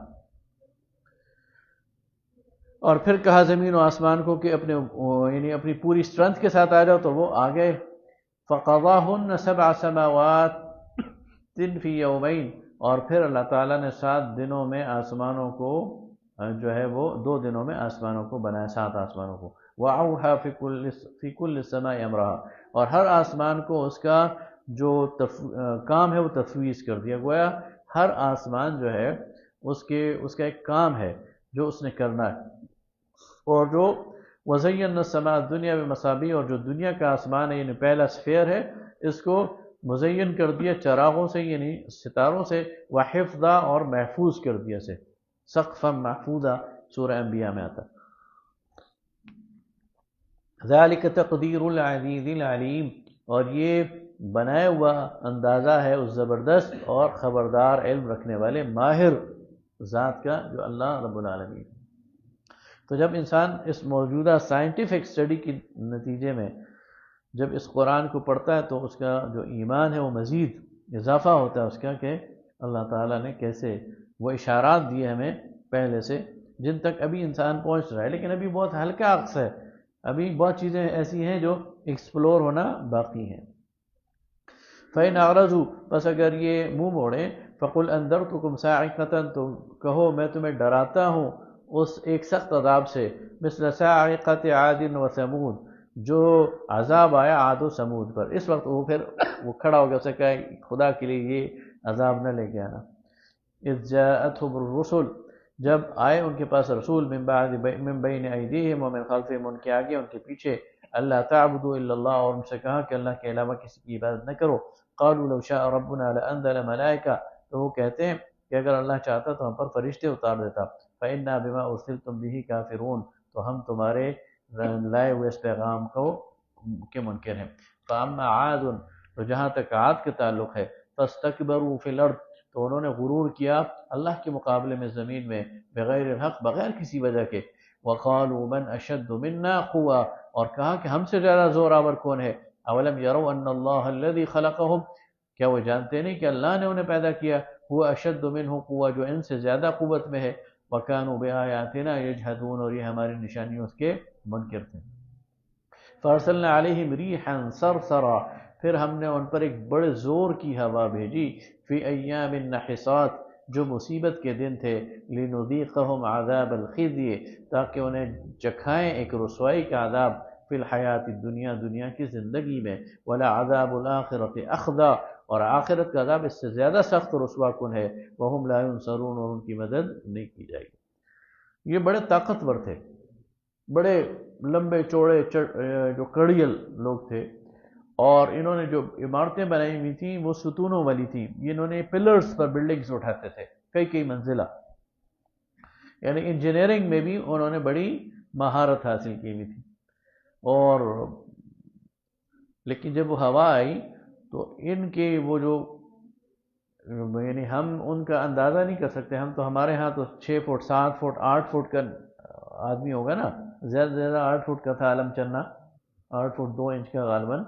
اور پھر کہا زمین و آسمان کو کہ یعنی اپنی پوری اسٹرینتھ کے ساتھ آ جاؤ، تو وہ آ گئے۔ فَقَضَاهُنَّ سَبْعَ سَمَاوَاتٍ فِي يَوْمَيْنِ، اور پھر اللہ تعالیٰ نے 7 دنوں میں آسمانوں کو جو ہے وہ 2 دنوں میں آسمانوں کو بنایا، 7 آسمانوں کو۔ وَأَوْحَىٰ فِي كُلِّ السَّمَاءِ أَمْرَهَا، اور ہر آسمان کو اس کا جو کام ہے وہ تفویض کر دیا، گویا ہر آسمان جو ہے اس کا ایک کام ہے جو اس نے کرنا ہے، اور جو وَزَيَّنَّا السَّمَاءَ الدُّنْيَا بِمَصَابِيحَ، اور جو دنیا کا آسمان ہے یعنی پہلا سفیر ہے، اس کو مزین کر دیا چراغوں سے یعنی ستاروں سے، وحفظا، اور محفوظ کر دیا سے، سقفا محفوظا سورہ انبیاء میں آتا۔ ذَلِكَ تَقْدِيرُ الْعَزِيزِ الْعَلِيمِ، اور یہ بنایا ہوا اندازہ ہے اس زبردست اور خبردار علم رکھنے والے ماہر ذات کا جو اللہ رب العالمین۔ تو جب انسان اس موجودہ سائنٹیفک اسٹڈی کے نتیجے میں جب اس قرآن کو پڑھتا ہے تو اس کا جو ایمان ہے وہ مزید اضافہ ہوتا ہے اس کا، کہ اللہ تعالیٰ نے کیسے وہ اشارات دیے ہمیں پہلے سے جن تک ابھی انسان پہنچ رہا ہے، لیکن ابھی بہت ہلکا عکس ہے، ابھی بہت چیزیں ایسی ہیں جو ایکسپلور ہونا باقی ہیں۔ فَإِنْ أَعْرَضُوا، پس اگر یہ منہ موڑیں، فَقُلْ أَنذَرْتُكُمْ صَاعِقَةً، تو کہو میں تمہیں ڈراتا ہوں اس ایک سخت عذاب سے، مثل صاعقة عاد وثمود، جو عذاب آیا عاد و سمود پر۔ اس وقت وہ کھڑا ہو گیا، اسے کہا خدا کے لیے یہ عذاب نہ لے کے آنا۔ اذ جاءتهم الرسل، جب آئے ان کے پاس رسول، من بین ایدیہم ومن خلفہم، ان کے آگے ان کے پیچھے، اللہ تعبدوا الا اللہ، اور ان سے کہا کہ اللہ کے علاوہ کسی کی عبادت نہ کرو۔ قالوا لو شاء ربنا لانزل ملائکہ، تو وہ کہتے ہیں کہ اگر اللہ چاہتا تو ہم پر فرشتے اتار دیتا۔ فإنا بما ارسلتم به کافرون، تو ہم تمہارے لائے ہوئے اس پیغام کے منکر ہیں۔ فاما عاد، تو جہاں تک عاد کا تعلق ہے، فاستکبروا فی الارض، تو انہوں نے غرور کیا اللہ کے مقابلے میں زمین میں، بغیر الحق، بغیر کسی وجہ کے۔ وقالوا من اشد منا قوة، اور کہا کہ ہم سے زیادہ زور آور کون ہے۔ اولم يروا ان اللہ الذي خلقهم، کیا وہ جانتے نہیں کہ اللہ نے انہیں پیدا کیا، هو اشد منه قوة، جو ان سے زیادہ قوت میں ہے، وكانوا بآياتنا يجحدون، اور یہ ہماری نشانیوں اس کے منکر تھے۔ فارسلنا علیہم ریحا صرصرا، پھر ہم نے ان پر ایک بڑے زور کی ہوا بھیجی، فی ایام نحسات، جو مصیبت کے دن تھے، لنذیقہم عذاب الخزی، تاکہ انہیں چکھائیں ایک رسوائی کا عذاب، فی الحیات الدنیا، دنیا کی زندگی میں، ولعذاب الآخرۃ اخزی، اور آخرت کا عذاب اس سے زیادہ سخت رسوا کن ہے، وہم لا ینصرون، اور ان کی مدد نہیں کی جائے گی۔ یہ بڑے طاقتور تھے، بڑے لمبے چوڑے جو کڑیل لوگ تھے، اور انہوں نے جو عمارتیں بنائی ہوئی تھیں وہ ستونوں والی تھیں، انہوں نے پلرز پر بلڈنگز اٹھاتے تھے، کئی منزلہ، یعنی انجینئرنگ میں بھی انہوں نے بڑی مہارت حاصل کی ہوئی تھی۔ اور لیکن جب وہ ہوا آئی تو ان کے وہ جو یعنی ہم ان کا اندازہ نہیں کر سکتے، ہم تو ہمارے ہاں تو 6 فٹ 7 فٹ 8 فٹ کا آدمی ہوگا نا، زیادہ سے زیادہ 8 فٹ کا تھا عالم چنا، 8 فٹ 2 انچ کا غالباً،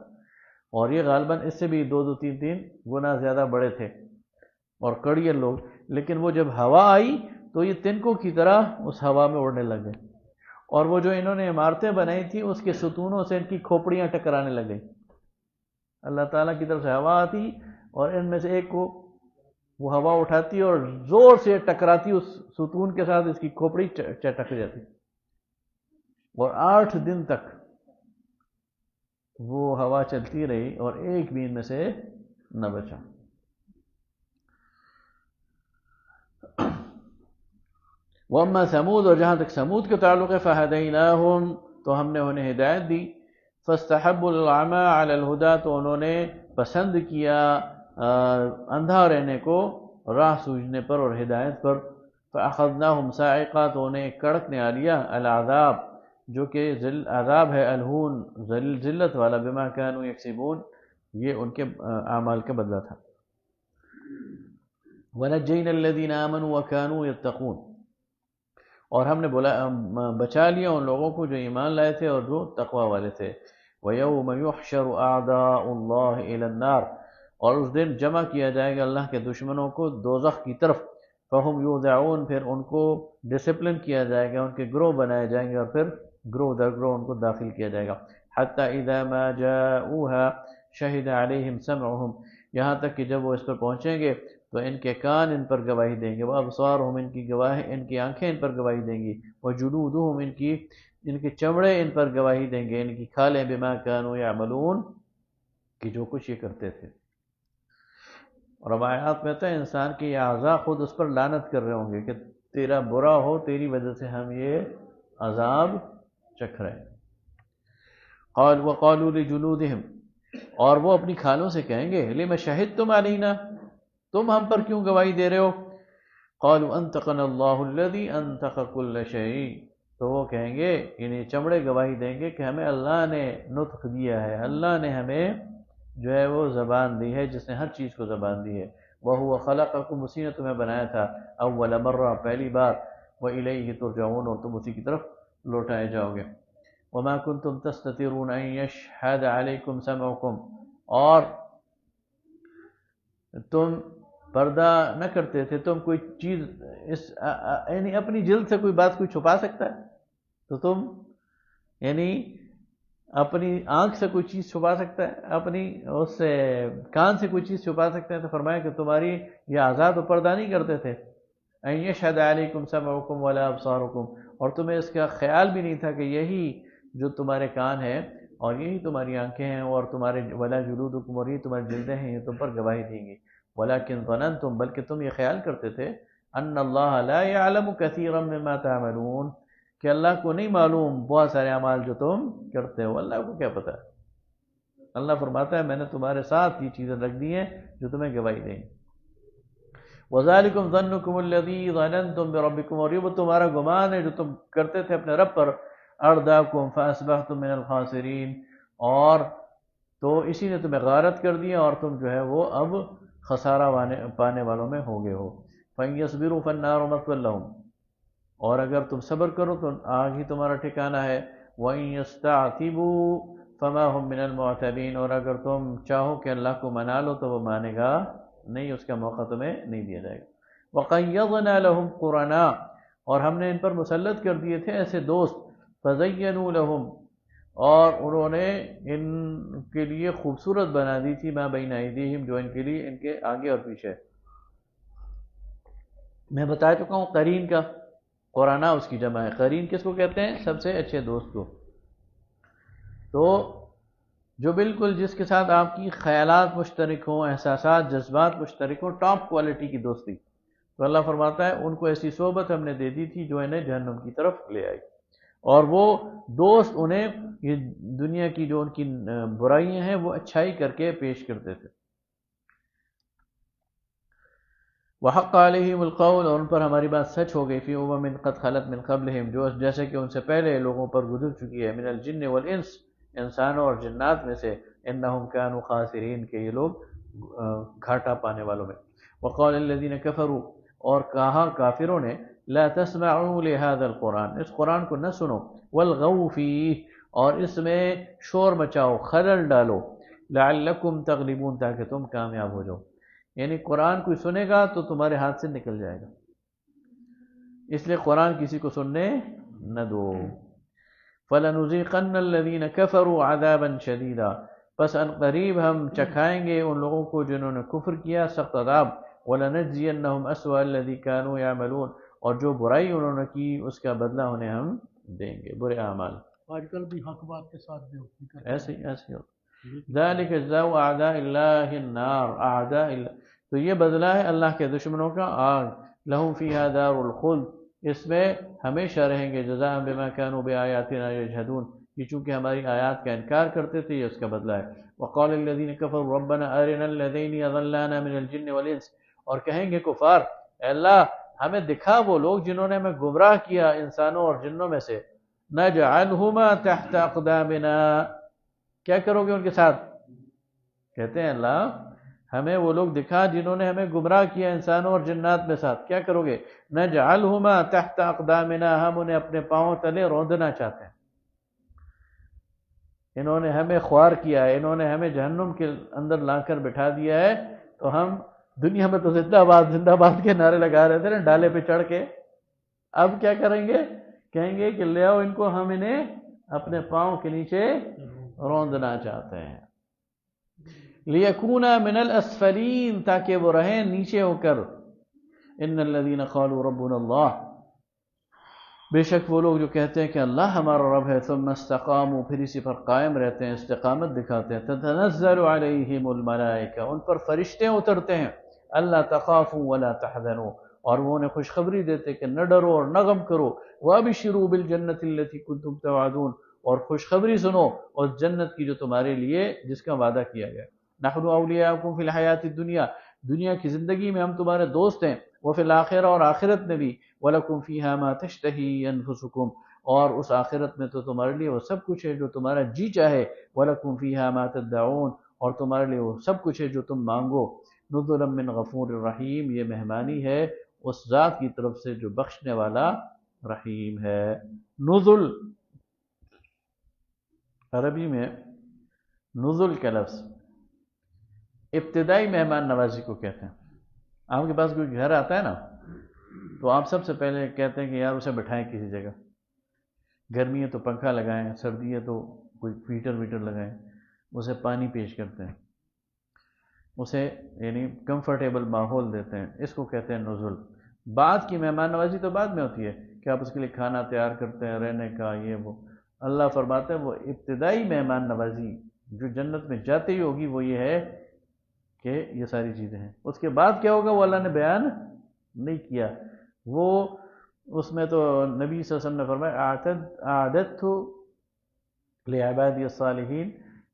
اور یہ غالباً اس سے بھی 2-3 گنا زیادہ بڑے تھے اور کڑیے لوگ، لیکن وہ جب ہوا آئی تو یہ تنکوں کی طرح اس ہوا میں اڑنے لگے، اور وہ جو انہوں نے عمارتیں بنائی تھی اس کے ستونوں سے ان کی کھوپڑیاں ٹکرانے لگیں۔ اللہ تعالیٰ کی طرف سے ہوا آتی اور ان میں سے ایک کو وہ ہوا اٹھاتی اور زور سے ٹکراتی اس ستون کے ساتھ، اس کی کھوپڑی چٹک جاتی، اور 8 دن تک وہ ہوا چلتی رہی اور ایک بھی ان میں سے نہ بچا۔ وَأَمَّا ثَمُودُ، اور جہاں تک سمود کے تعلق ہے، فَهَدَيْنَاهُمْ، تو ہم نے انہیں ہدایت دی، فَاسْتَحَبُّوا الْعَمَىٰ عَلَى الْهُدَىٰ، تو انہوں نے پسند کیا اندھا رہنے کو راہ سوجنے پر اور ہدایت پر، فَأَخَذْنَاهُمْ صَاعِقَةً، تو انہیں کڑک نے آ لیا، العذاب جو کہ عذاب ہے، الہون ذلت والا، بما كانوا يكسبون، یہ ان کے اعمال کا بدلہ تھا۔ وَنَجَّيْنَا الَّذِينَ آمَنُوا وَكَانُوا يَتَّقُونَ، اور ہم نے بچا لیا ان لوگوں کو جو ایمان لائے تھے اور جو تقوی والے تھے۔ وَيَوْمَ يُحْشَرُ أَعْدَاءُ اللَّهِ إِلَى النَّارِ، اور اس دن جمع کیا جائے گا اللہ کے دشمنوں کو دوزخ کی طرف، فَهُمْ يُوزَعُونَ، پھر ان کو ڈسپلن کیا جائے گا، ان کے گروہ بنائے جائیں گے اور پھر گروہ در گروہ ان کو داخل کیا جائے گا۔ حَتَّى إِذَا مَا جَاءُوهَا شَهِدَ عَلَيْهِمْ سَمْعُهُمْ، یہاں تک کہ جب وہ اس پر پہنچیں گے تو ان کے کان ان پر گواہی دیں گے، وَأَبْصَارُهُمْ، ان کی آنکھیں ان پر گواہی دیں گی، وَجُلُودُهُمْ، ان کے چمڑے ان پر گواہی دیں گے، ان کی کھالیں، بِمَا كَانُوا يَعْمَلُونَ، کہ جو کچھ یہ کرتے تھے۔ اور روایات میں تو انسان کے یہ اعضاء خود اس پر لعنت کر رہے ہوں گے کہ تیرا برا ہو، تیری وجہ سے ہم یہ عذاب چکھ رہے ہیں۔ وَقَالُوا لِجُلُودِهِمْ، اور وہ اپنی کھالوں سے کہیں گے، لِمَ شَهِدْتُمْ عَلَيْنَا، تم ہم پر کیوں گواہی دے رہے ہو؟ قَالُوا أَنْطَقَنَا اللَّهُ الَّذِي أَنْطَقَ كُلَّ شَيْءٍ، تو وہ کہیں گے، یعنی چمڑے گواہی دیں گے کہ ہمیں اللہ نے نطق دیا ہے، اللہ نے ہمیں جو ہے وہ زبان دی ہے، جس نے ہر چیز کو زبان دی ہے۔ وَهُوَ خَلَقَكُمْ، اسی نے تمہیں بنایا تھا، اول مرہ، پہلی بار، وَإِلَيْهِ تُرْجَعُونَ، اور تم اسی کی طرف لوٹائے جاؤ گے۔ وَمَا كُنْتُمْ تَسْتَتِرُونَ أَن يَشْهَدَ عَلَيْكُمْ سَمْعُكُمْ، اور تم پردہ نہ کرتے تھے، تم کوئی چیز یعنی اپنی جلد سے کوئی بات کوئی چھپا سکتا ہے تو تم یعنی اپنی آنکھ سے کوئی چیز چھپا سکتا ہے، اپنی اس سے کان سے کوئی چیز چھپا سکتا ہے، تو فرمایا کہ تمہاری یہ اعضاء تو پردہ نہیں کرتے تھے، ان یشهد علیکم سمعکم ولا ابصارکم، اور تمہیں اس کا خیال بھی نہیں تھا کہ یہی جو تمہارے کان ہے اور یہی تمہاری آنکھیں ہیں اور تمہارے ولا جلودکم، اور یہ تمہاری جلدیں ہیں، یہ تم پر گواہی دیں گی۔ ولکن ظننتم، بلکہ تم یہ خیال کرتے تھے، ان اللہ لا يعلم كثيرا مما تعملون، کہ اللہ کو نہیں معلوم بہت سارے اعمال جو تم کرتے ہو، اللہ کو کیا پتہ ہے؟ اللہ فرماتا ہے میں نے تمہارے ساتھ یہ چیزیں رکھ دی ہیں جو تمہیں گواہی دیں۔ وَذَلِكُمْ ظَنُّكُمُ الَّذِي ظَنَنْتُمْ بِرَبِّكُمْ، اور یہ وہ تمہارا گمان ہے جو تم کرتے تھے اپنے رب پر، أَرْدَاكُمْ فَأَصْبَحْتُمْ مِنَ الْخَاسِرِينَ، اور تو اسی نے تمہیں غارت کر دیا اور تم جو ہے وہ اب خسارہ پانے والوں میں ہو گئے ہو۔ فَإِن يَصْبِرُوا فَالنَّارُ مَثْوًى لَهُمْ، اور اگر تم صبر کرو تو آگ ہی تمہارا ٹھکانہ ہے۔ وَإِن يَسْتَعْتِبُوا فَمَا هُمْ مِنَ الْمُعْتَبِينَ، اور اگر تم چاہو کہ اللہ کو منا لو تو وہ مانے گا نہیں، اس کا موقع تمہیں نہیں دیا جائے گا۔ وَقَيَّضْنَا لَهُمْ قُرَنَاءَ، اور ہم نے ان پر مسلط کر دیے تھے ایسے دوست، فَزَيَّنُوا لَهُمْ، اور انہوں نے ان کے لیے خوبصورت بنا دی تھی، مَا بَيْنَ أَيْدِيهِمْ، جو ان کے لیے ان کے آگے اور پیچھے۔ میں بتا چکا ہوں قرین کا، قرانا اس کی جمع ہے، قرین کس کو کہتے ہیں؟ سب سے اچھے دوست کو۔ تو جو بالکل جس کے ساتھ آپ کی خیالات مشترک ہوں، احساسات، جذبات مشترک ہوں، ٹاپ کوالٹی کی دوستی، تو اللہ فرماتا ہے ان کو ایسی صحبت ہم نے دے دی تھی جو انہیں جہنم کی طرف لے آئی، اور وہ دوست انہیں یہ دنیا کی جو ان کی برائیاں ہیں وہ اچھائی کر کے پیش کرتے تھے۔ وحق علیہم القول، اور ان پر ہماری بات سچ ہو گئی، فی امم قد خلت من قبلہم، جو جیسے کہ ان سے پہلے لوگوں پر گزر چکی ہے، من الجن والانس، انسانوں اور جنات میں سے، انہم کانوا خاسرین، کہ یہ لوگ گھاٹا پانے والوں میں۔ وقال الذین کفروا، اور کہا کافروں نے، لا تسمعوا لهذا القرآن، اس قرآن کو نہ سنو، والغوا فیہ، اور اس میں شور مچاؤ، خلل ڈالو، لعلکم تغلبون، تاکہ تم کامیاب ہو جاؤ. یعنی قرآن کوئی سنے گا تو تمہارے ہاتھ سے نکل جائے گا، اس لیے قرآن کسی کو سننے نہ دو. فَلَنُذِيقَنَّ الَّذِينَ كَفَرُوا عَذَابًا شَدِيدًا، پس ان قریب ہم چکھائیں گے ان لوگوں کو جنہوں نے کفر کیا سخت عذاب. وَلَنَجْزِيَنَّهُمْ أَسْوَأَ الَّذِي كَانُوا يَعْمَلُونَ، اور جو برائی انہوں نے کی اس کا بدلہ انہیں ہم دیں گے، برے اعمال. آج کل بھی حق بات کے ساتھ بھی ہوتی ہے. ایسے ایسے ہوتا. ذَلِكَ جَزَاءُ أَعْدَاءِ اللَّهِ النَّارِ، أَعْدَاءِ اللَّهِ، تو یہ بدلہ ہے اللہ کے دشمنوں کا آگ. لَهُمْ فِيهَا دَارُ الْخُلْدِ، اس میں ہمیشہ رہیں گے. جزاء بما كانوا بآیاتنا یجحدون، یہ چونکہ ہماری آیات کا انکار کرتے تھے یہ اس کا بدلہ ہے. وقال الذين كفروا ربنا أرنا الذين أضلانا من الجن والإنس، اور کہیں گے کفار اے اللہ ہمیں دکھا وہ لوگ جنہوں نے ہمیں گمراہ کیا انسانوں اور جنوں میں سے. نجعلهما تحت اقدامنا، کیا کرو گے ان کے ساتھ؟ کہتے ہیں اللہ ہمیں وہ لوگ دکھا جنہوں نے ہمیں گمراہ کیا انسانوں اور جنات میں ساتھ، کیا کرو گے؟ نجعلهما تحت اقدامنا، ہم انہیں اپنے پاؤں تلے روندنا چاہتے ہیں. انہوں نے ہمیں خوار کیا ہے، انہوں نے ہمیں جہنم کے اندر لا کر بٹھا دیا ہے، تو ہم دنیا میں تو زندہ باد کے نعرے لگا رہے تھے نا ڈالے پہ چڑھ کے. اب کیا کریں گے؟ کہیں گے کہ لے آؤ ان کو، ہم انہیں اپنے پاؤں کے نیچے روندنا چاہتے ہیں. لِيَكُونَ مِنَ الْأَسْفَلِينَ، تاکہ وہ رہیں نیچے ہو کر. إِنَّ الَّذِينَ قَالُوا رَبُّنَا اللَّهُ، بے شک وہ لوگ جو کہتے ہیں کہ اللہ ہمارا رب ہے، ثم استقاموا، پھر اسی پر قائم رہتے ہیں، استقامت دکھاتے ہیں. تتنزل علیہم الملائکہ، ان پر فرشتے اترتے ہیں. اللہ تخافوا ولا تحزنوا، اور وہ انہیں خوشخبری دیتے کہ نہ ڈرو اور نہ غم کرو. وابشروا بالجنۃ التي كنتم توعدون، اور خوشخبری سنو اس جنت کی جو تمہارے لیے جس کا وعدہ کیا گیا. نحن اولیاؤکم فی الحیات الدنیا، دنیا کی زندگی میں ہم تمہارے دوست ہیں. وفی الآخرہ، اور آخرت میں بھی. وَلَكُمْ فِيهَا مَا تَشْتَهِي أَنفُسُكُمْ، اور اس آخرت میں تو تمہارے لیے وہ سب کچھ ہے جو تمہارا جی چاہے. وَلَكُمْ فِيهَا مَا تَدَّعُونَ، اور تمہارے لیے وہ سب کچھ ہے جو تم مانگو. نُزُلًا مِّن غَفُورٍ رَحِيمٍ، یہ مہمانی ہے اس ذات کی طرف سے جو بخشنے والا رحیم ہے. نزل عربی میں نزل کا لفظ ابتدائی مہمان نوازی کو کہتے ہیں. آپ کے پاس کوئی گھر آتا ہے نا تو آپ سب سے پہلے کہتے ہیں کہ یار اسے بٹھائیں کسی جگہ. گرمی ہے تو پنکھا لگائیں، سردی ہے تو کوئی ہیٹر لگائیں، اسے پانی پیش کرتے ہیں، اسے یعنی کمفرٹیبل ماحول دیتے ہیں. اس کو کہتے ہیں نزل. بعد کی مہمان نوازی تو بعد میں ہوتی ہے کہ آپ اس کے لیے کھانا تیار کرتے ہیں، رہنے کا یہ وہ. اللہ فرماتے ہیں وہ ابتدائی مہمان نوازی جو جنت میں جاتے ہی ہوگی وہ یہ ہے کہ یہ ساری چیزیں ہیں. اس کے بعد کیا ہوگا وہ اللہ نے بیان نہیں کیا. وہ اس میں تو نبی صلی اللہ علیہ وسلم نے فرمایا اعددت لعبادی الصالحین،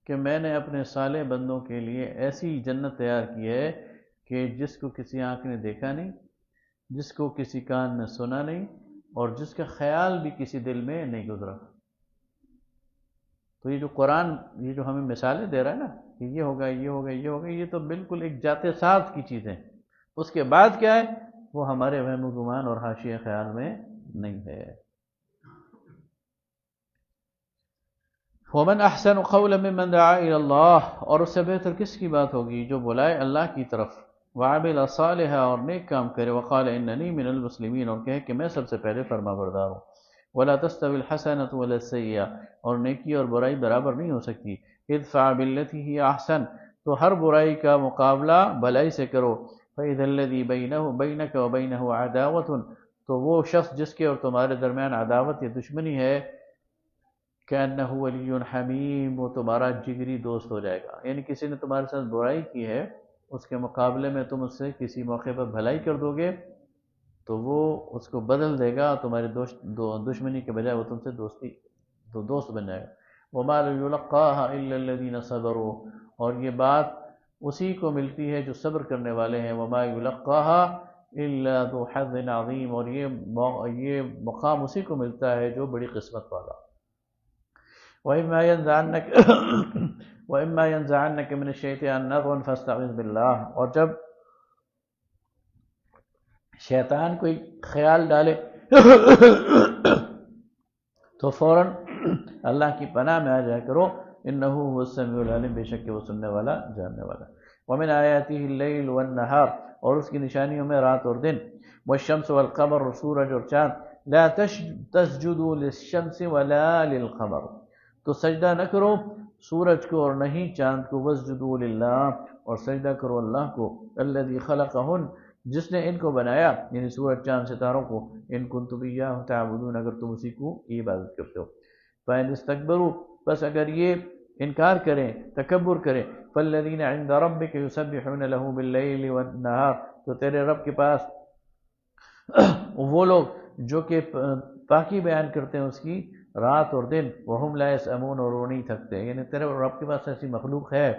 کہ میں نے اپنے صالح بندوں کے لیے ایسی جنت تیار کی ہے کہ جس کو کسی آنکھ نے دیکھا نہیں، جس کو کسی کان نے سنا نہیں، اور جس کا خیال بھی کسی دل میں نہیں گزرا. تو یہ جو قرآن یہ جو ہمیں مثالیں دے رہا ہے نا کہ یہ ہوگا یہ ہوگا یہ ہوگا، یہ تو بالکل ایک جاتے ساتھ کی چیزیں. اس کے بعد کیا ہے وہ ہمارے وہم و گمان اور حاشیہ خیال میں نہیں ہے. وَمَنْ أَحْسَنُ قَوْلًا مِّمَّنْ دَعَا إِلَى اللَّهِ، اور اس سے بہتر کس کی بات ہوگی جو بلائے اللہ کی طرف. وَعَمِلَ صَالِحًا، اور نیک کام کرے. وَقَالَ إِنَّنِي مِنَ الْمُسْلِمِينَ، اور کہے کہ میں سب سے پہلے فرما بردار ہوں. وَلَا تَسْتَوِي الْحَسَنَةُ وَلَا السَّيِّئَةُ، اور نیکی اور برائی برابر نہیں ہو سکتی. ادفع بالتي هي احسن، تو ہر برائی کا مقابلہ بھلائی سے کرو. فاذا الذي بينك وبينه عداوة، تو وہ شخص جس کے اور تمہارے درمیان عداوت یا دشمنی ہے، كأنه ولي حميم، وہ تمہارا جگری دوست ہو جائے گا. یعنی کسی نے تمہارے ساتھ برائی کی ہے، اس کے مقابلے میں تم اس سے کسی موقع پر بھلائی کر دو گے تو وہ اس کو بدل دے گا، تمہاری دشمنی کے بجائے وہ تم سے دوست بن جائے گا. وَمَا يُلَقَّاهَا إِلَّا الَّذِينَ صَبَرُوا، اور یہ بات اسی کو ملتی ہے جو صبر کرنے والے ہیں. وَمَا يُلَقَّاهَا إِلَّا ذُو حَظٍّ عَظِيمٍ، اور یہ مقام اسی کو ملتا ہے جو بڑی قسمت والا. وَإِمَّا يَنزَعَنَّكَ مِنَ الشَّيْطَانِ نَزْغٌ فَاسْتَعِذْ بِاللَّهِ، اور جب شیطان کوئی خیال ڈالے تو فوراً اللہ کی پناہ میں آ جایا کرو، انہ هو السمیع العلیم، بے شک کہ وہ سننے والا جاننے والا۔ ومن آیاتہ اللیل والنہار، اور اس کی نشانیوں میں رات اور دن، والشمس والقمر، اور سورج اور چاند، لا تسجدوا للشمس ولا للقمر، تو سجدہ نہ کرو سورج کو اور نہیں چاند کو، واسجدوا للہ، اور سجدہ کرو اللہ کو، الذی خلقہن، جس نے ان کو بنایا، یعنی سورج چاند ستاروں کو، ان کنتم ایاہ تعبدون، اگر تم اسی کو عبادت کرتے ہو۔ فإن استکبروا، بس اگر یہ انکار کریں، تکبر کریں، فالذین عند ربک یسبحون له باللیل والنہار، تو تیرے رب کے پاس وہ لوگ جو کہ پاکی بیان کرتے ہیں اس کی رات اور دن، وہم لا یسأمون، اور وہ نہیں تھکتے، یعنی تیرے رب کے پاس ایسی مخلوق ہے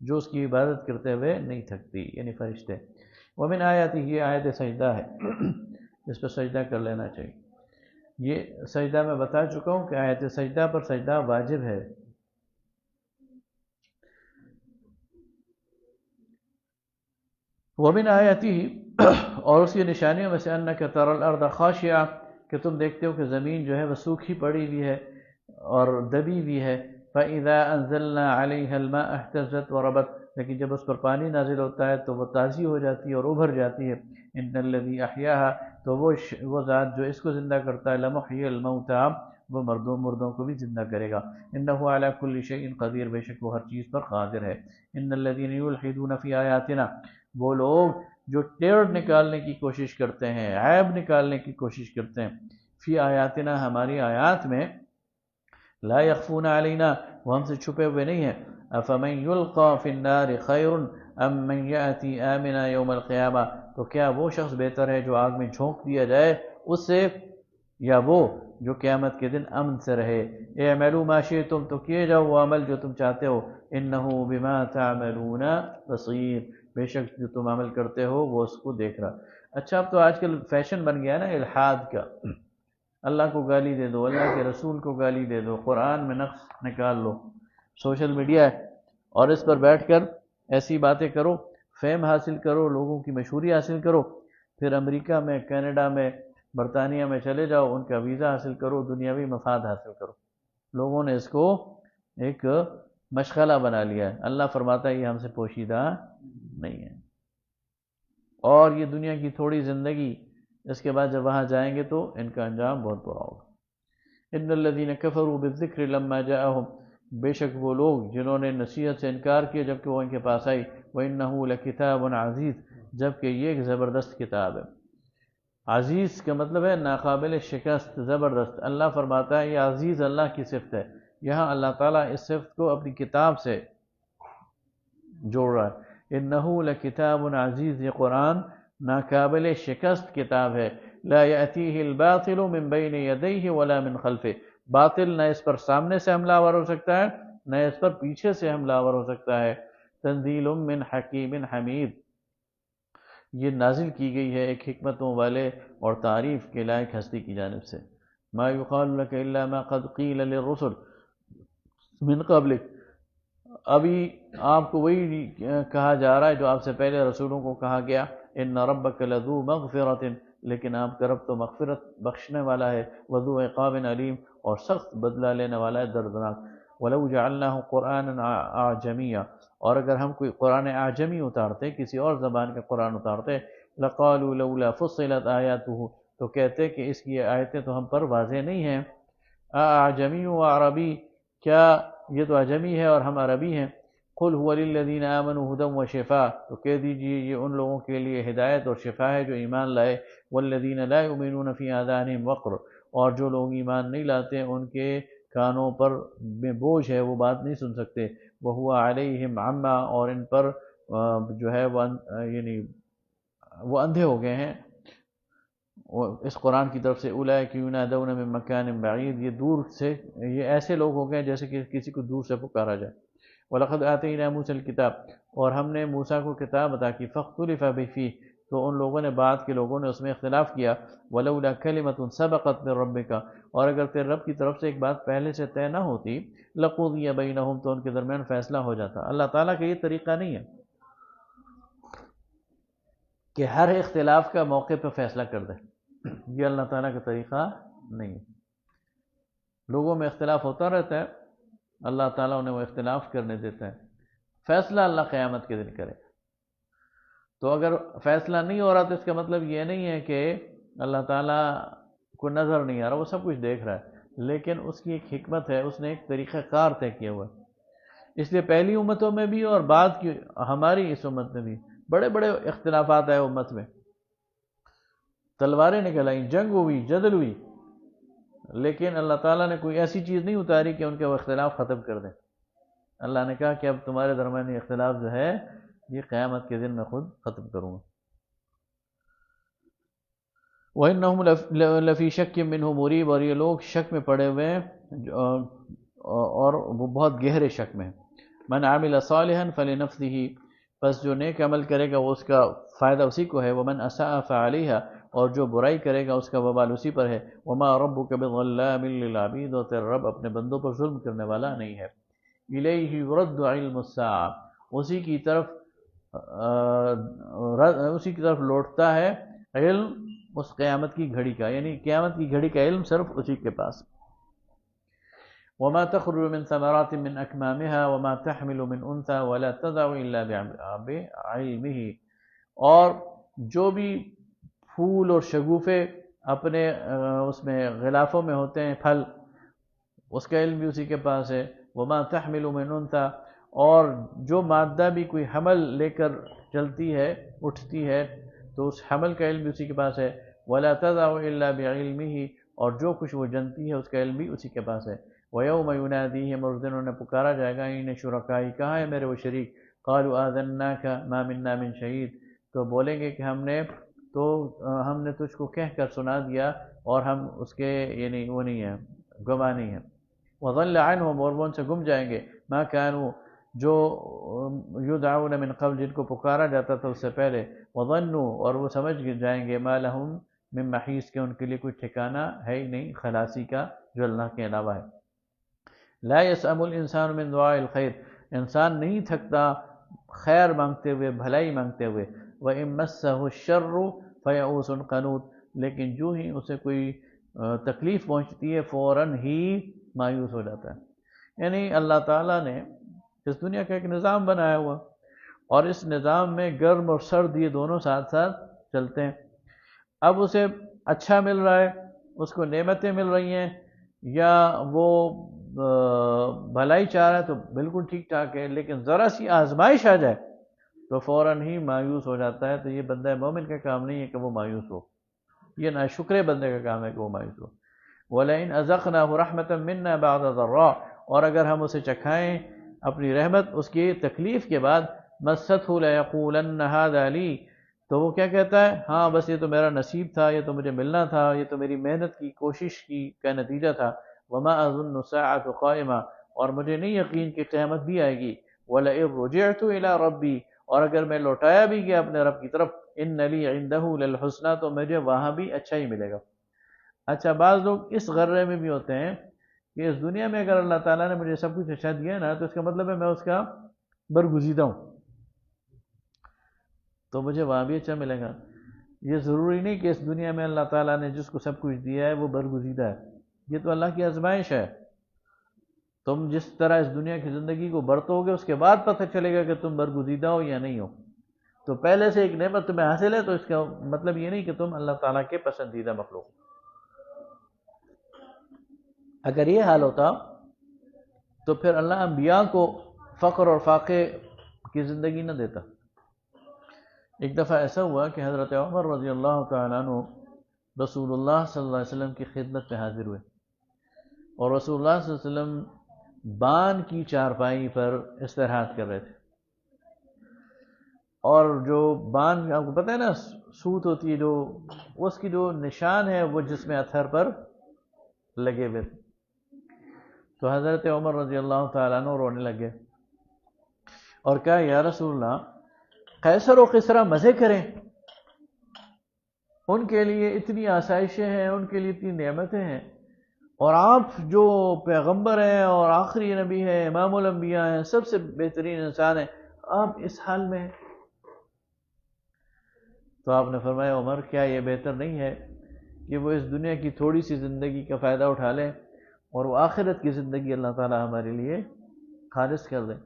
جو اس کی عبادت کرتے ہوئے نہیں تھکتی، یعنی فرشتے۔ ومن آیاتہ، یہ آیت سجدہ ہے، اس پر سجدہ کر لینا چاہیے۔ یہ سجدہ میں بتا چکا ہوں کہ آیت سجدہ پر سجدہ واجب ہے۔ ومن آیاتہ، اور اس کی نشانیوں میں سے انک تری الارض خاشعہ، کہ تم دیکھتے ہو کہ زمین جو ہے وہ سوکھی پڑی ہوئی ہے اور دبی ہوئی ہے، فَإِذَا أَنزَلْنَا عَلَيْهَا الْمَاءَ اهْتَزَّتْ وَرَبَتْ، لیکن جب اس پر پانی نازل ہوتا ہے تو وہ تازی ہو جاتی ہے اور ابھر جاتی ہے۔ إِنَّ الَّذِي أَحْيَاهَا، تو وہ ذات جو اس کو زندہ کرتا ہے، لَمُحْيِي الْمَوْتَى، وہ مردوں کو بھی زندہ کرے گا۔ إِنَّهُ عَلَى كُلِّ شَيْءٍ قَدِيرٌ، بے شک وہ ہر چیز پر قادر ہے۔ إِنَّ الَّذِينَ يُلْحِدُونَ فِي آيَاتِنَا، وہ لوگ جو ٹیڑھ نکالنے کی کوشش کرتے ہیں، عیب نکالنے کی کوشش کرتے ہیں، فی آیاتنا، ہماری آیات میں، لا یخفون علینا، وہ ہم سے چھپے ہوئے نہیں ہیں۔ افمن یلقی فی النار خیر ام من یأتی آمنا یوم القیامہ، تو کیا وہ شخص بہتر ہے جو آگ میں جھونک دیا جائے اس سے، یا وہ جو قیامت کے دن امن سے رہے۔ اعملوا ما شئتم، تو کیے جاؤ وہ عمل جو تم چاہتے ہو، انہ بما تعملون بصیر، بے شک جو تم عمل کرتے ہو وہ اس کو دیکھ رہا۔ اچھا، اب تو آج کل فیشن بن گیا نا الحاد کا، اللہ کو گالی دے دو، اللہ کے رسول کو گالی دے دو، قرآن میں نقص نکال لو، سوشل میڈیا ہے اور اس پر بیٹھ کر ایسی باتیں کرو، فیم حاصل کرو، لوگوں کی مشہوری حاصل کرو، پھر امریکہ میں، کینیڈا میں، برطانیہ میں چلے جاؤ، ان کا ویزا حاصل کرو، دنیاوی مفاد حاصل کرو۔ لوگوں نے اس کو ایک مشغلہ بنا لیا ہے۔ اللہ فرماتا ہے یہ ہم سے پوشیدہ نہیں ہے، اور یہ دنیا کی تھوڑی زندگی، اس کے بعد جب وہاں جائیں گے تو ان کا انجام بہت برا ہوگا۔ ان الذین کفروا بالذکر لما جاءہم، بے شک وہ لوگ جنہوں نے نصیحت سے انکار کیا جبکہ وہ ان کے پاس آئی، وَإِنَّهُ لَكِتَابٌ عَزِیز، جبکہ یہ ایک زبردست کتاب ہے۔ عزیز کا مطلب ہے ناقابل شکست، زبردست۔ اللہ فرماتا ہے یہ عزیز اللہ کی صفت ہے، یہاں اللہ تعالیٰ اس صفت کو اپنی کتاب سے جوڑ رہا ہے۔ انہ لکتاب عزیز، یہ قرآن ناقابل شکست کتاب ہے۔ لا یأتیہ الباطل من بین یدیہ ولا من خلفہ، باطل نہ اس پر سامنے سے حملہ آور ہو سکتا ہے نہ اس پر پیچھے سے حملہ آور ہو سکتا ہے۔ تنزیل من حکیم حمید، یہ نازل کی گئی ہے ایک حکمتوں والے اور تعریف کے لائق ہستی کی جانب سے۔ ما یقال لک الا ما قد قیل للرسل من قبلک، ابھی آپ کو وہی کہا جا رہا ہے جو آپ سے پہلے رسولوں کو کہا گیا۔ ان ربک لذو مغفرۃ، لیکن آپ کا رب تو مغفرت بخشنے والا ہے، وذو عقاب علیم، اور سخت بدلہ لینے والا ہے، دردناک۔ ولو جعلناہ قرآنا اعجمیا، اور اگر ہم کوئی قرآن اعجمی اتارتے، کسی اور زبان کا قرآن اتارتے، لقالوا لولا فصلت آیاتہ، تو کہتے کہ اس کی آیتیں تو ہم پر واضح نہیں ہیں۔ اعجمی و عربی، کیا یہ تو عجمی ہے اور ہم عربی ہیں۔ قل هو للذین آمنوا هدی وشفاء، تو کہہ دیجئے یہ ان لوگوں کے لیے ہدایت اور شفا ہے جو ایمان لائے، والذین لا یؤمنون فی آذانہم وقر، اور جو لوگ ایمان نہیں لاتے ان کے کانوں پر میں بوجھ ہے، وہ بات نہیں سن سکتے، وہو علیہم عمی، اور ان پر جو ہے یعنی وہ اندھے ہو گئے ہیں اس قرآن کی طرف سے۔ اولئک ینادون من مکان بعید، یہ دور سے، یہ ایسے لوگ ہو گئے جیسے کہ کسی کو دور سے پکارا جائے۔ وَلَقَدْ آتَيْنَا مُوسَى الْكِتَابَ، اور ہم نے موسیٰ کو کتاب عطا کی، فَاخْتُلِفَ فِيهِ، تو ان لوگوں نے، بعد کے لوگوں نے اس میں اختلاف کیا، وَلَوْلَا كَلِمَةٌ سَبَقَتْ مِن رَبِّكَ، اور اگر تیرے رب کی طرف سے ایک بات پہلے سے طے نہ ہوتی، لَقُضِيَ بَيْنَهُمْ، تو ان کے درمیان فیصلہ ہو جاتا۔ اللہ تعالیٰ کا یہ طریقہ نہیں ہے۔ کہ ہر اختلاف کا موقع پہ فیصلہ کر دے، یہ اللہ تعالیٰ کا طریقہ نہیں ہے۔ لوگوں میں اختلاف ہوتا رہتا ہے، اللہ تعالیٰ انہیں وہ اختلاف کرنے دیتا ہے، فیصلہ اللہ قیامت کے دن کرے۔ تو اگر فیصلہ نہیں ہو رہا تو اس کا مطلب یہ نہیں ہے کہ اللہ تعالیٰ کو نظر نہیں آ رہا، وہ سب کچھ دیکھ رہا ہے، لیکن اس کی ایک حکمت ہے، اس نے ایک طریقہ کار طے کیا ہوا ہے۔ اس لیے پہلی امتوں میں بھی اور بعد کی ہماری اس امت میں بھی بڑے بڑے اختلافات آئے امت میں، تلواریں نکل آئیں، جنگ ہوئی، جدل ہوئی، لیکن اللہ تعالیٰ نے کوئی ایسی چیز نہیں اتاری کہ ان کے وہ اختلاف ختم کر دیں۔ اللہ نے کہا کہ اب تمہارے درمیانی اختلاف جو ہے یہ قیامت کے دن میں خود ختم کروں گا۔ وَإِنَّهُمْ لَفِي شَكٍّ مِّنْهُ مُرِيبٍ، اور یہ لوگ شک میں پڑے ہوئے ہیں اور وہ بہت گہرے شک میں ہیں۔ مَنْ عَمِلَ صَالِحًا فَلِنَفْسِهِ، پس جو نیک عمل کرے گا وہ اس کا فائدہ اسی کو ہے۔ وَمَنْ أَسَاءَ فَعَلَيْهَا، اور جو برائی کرے گا اس کا وبال اسی پر ہے۔ وَمَا رَبُّكَ بِظَلَّامٍ لِّلْعَبِيدِ، اور تیرا رب اپنے بندوں پر ظلم کرنے والا نہیں ہے۔ إِلَيْهِ يُرَدُّ عِلْمُ السَّاعَةِ، اسی کی طرف لوٹتا ہے علم اس قیامت کی گھڑی کا، یعنی قیامت کی گھڑی کا علم صرف اسی کے پاس۔ وَمَا تَخْرُجُ مِن ثَمَرَاتٍ مِّنْ أَكْمَامِهَا وَمَا تَحْمِلُ مِنْ أُنثَىٰ وَلَا تَضَعُ إِلَّا بِعِلْمِهِ، اور جو بھی پھول اور شگوفے اپنے اس میں غلافوں میں ہوتے ہیں پھل، اس کا علم بھی اسی کے پاس ہے۔ وَمَا تَحْمِلُ مِنْ أُنثَىٰ، اور جو مادہ بھی کوئی حمل لے کر چلتی ہے اٹھتی ہے تو اس حمل کا علم بھی اسی کے پاس ہے۔ وَلَا تَضَعُ إِلَّا بِعِلْمِهِ، اور جو کچھ وہ جنتی ہے اس کا علم بھی اسی کے پاس ہے۔ وَيَوْمَ يُنَادِيهِمْ، اور اس دن انہیں پکارا جائے گا، اِنَّ شُرَكَائِي، کہاں ہے میرے وہ شریک؟ قَالُوا آذَنَّاكَ مَا مِنَّا مِن شَهِيدٍ، تو بولیں گے کہ ہم نے تجھ کو کہہ کر سنا دیا اور ہم اس کے یعنی وہ نہیں ہیں، گواہ نہیں ہیں۔ وَضَلَّ عَنْهُمْ، اور وہ ان سے گم جائیں گے، مَا كَانُوا، جو یدعون من قبل، جن کو پکارا جاتا تھا اس سے پہلے۔ وظنوا، اور وہ سمجھ جائیں گے، ما لہم من محیص، کہ ان کے لیے کوئی ٹھکانہ ہے ہی نہیں خلاصی کا جو اللہ کے علاوہ ہے۔ لا یسأم الانسان من دعاء الخیر، انسان نہیں تھکتا خیر مانگتے ہوئے، بھلائی مانگتے ہوئے۔ وَإِن مَسَّهُ الشَّرُّ فَيَئُوسٌ قَنُوطٌ، لیکن جو ہی اسے کوئی تکلیف پہنچتی ہے فوراً ہی مایوس ہو جاتا ہے۔ یعنی اللہ تعالیٰ نے اس دنیا کا ایک نظام بنایا ہوا، اور اس نظام میں گرم اور سرد یہ دونوں ساتھ ساتھ چلتے ہیں۔ اب اسے اچھا مل رہا ہے، اس کو نعمتیں مل رہی ہیں، یا وہ بھلائی چاہ رہا ہے تو بالکل ٹھیک ٹھاک ہے، لیکن ذرا سی آزمائش آ جائے تو فوراً ہی مایوس ہو جاتا ہے۔ تو یہ بندہ مومن کا کام نہیں ہے کہ وہ مایوس ہو، یہ ناشکرے بندے کا کام ہے کہ وہ مایوس ہو۔ وَلَئِنْ أَذَقْنَاهُ رَحْمَةً مِنَّا بَعْدَ ضَرَّاءٍ، اور اگر ہم اسے چکھائیں اپنی رحمت اس کی تکلیف کے بعد، مَسَّتْهُ لَيَقُولَنَّ هَذَا لِي، تو وہ کیا کہتا ہے؟ ہاں بس یہ تو میرا نصیب تھا، یہ تو مجھے ملنا تھا، یہ تو میری محنت کی کوشش کی کا نتیجہ تھا۔ وَمَا أَظُنُّ السَّاعَةَ قَائِمَةً، اور مجھے نہیں یقین کہ قیامت بھی آئے گی۔ وَلَئِن رُجِعْتُ إِلَىٰ رَبِّي، اور اگر میں لوٹایا بھی گیا اپنے رب کی طرف، إِنَّ لِي عِندَهُ لَلْحُسْنَىٰ، تو مجھے وہاں بھی اچھا ہی ملے گا۔ اچھا، بعض لوگ اس غرے میں بھی ہوتے ہیں کہ اس دنیا میں اگر اللہ تعالیٰ نے مجھے سب کچھ اچھا دیا نا تو اس کا مطلب ہے میں اس کا برگزیدہ ہوں، تو مجھے وہاں بھی اچھا ملے گا۔ یہ ضروری نہیں کہ اس دنیا میں اللہ تعالیٰ نے جس کو سب کچھ دیا ہے وہ برگزیدہ ہے، یہ تو اللہ کی آزمائش ہے۔ تم جس طرح اس دنیا کی زندگی کو برتو گے اس کے بعد پتہ چلے گا کہ تم برگزیدہ ہو یا نہیں ہو۔ تو پہلے سے ایک نعمت تمہیں حاصل ہے تو اس کا مطلب یہ نہیں کہ تم اللہ تعالیٰ کے پسندیدہ مخلوق۔ اگر یہ حال ہوتا تو پھر اللہ انبیاء کو فقر اور فاقے کی زندگی نہ دیتا۔ ایک دفعہ ایسا ہوا کہ حضرت عمر رضی اللہ تعالیٰ عنہ رسول اللہ صلی اللہ علیہ وسلم کی خدمت میں حاضر ہوئے، اور رسول اللہ صلی اللہ علیہ وسلم بان کی چارپائی پر استراحت کر رہے تھے، اور جو بان آپ کو پتہ ہے نا سوت ہوتی ہے جو، اس کی جو نشان ہے وہ جسم اطہر پر لگے ہوئے تھے۔ تو حضرت عمر رضی اللہ تعالیٰ عنہ رونے لگے اور کہا یا رسول اللہ، قیصر و کسریٰ مزے کریں، ان کے لیے اتنی آسائشیں ہیں، ان کے لیے اتنی نعمتیں ہیں، اور آپ جو پیغمبر ہیں اور آخری نبی ہیں، امام الانبیاء ہیں، سب سے بہترین انسان ہیں، آپ اس حال میں ہیں۔ تو آپ نے فرمایا عمر کیا یہ بہتر نہیں ہے کہ وہ اس دنیا کی تھوڑی سی زندگی کا فائدہ اٹھا لیں اور وہ آخرت کی زندگی اللہ تعالیٰ ہمارے لیے خالص کر دیں۔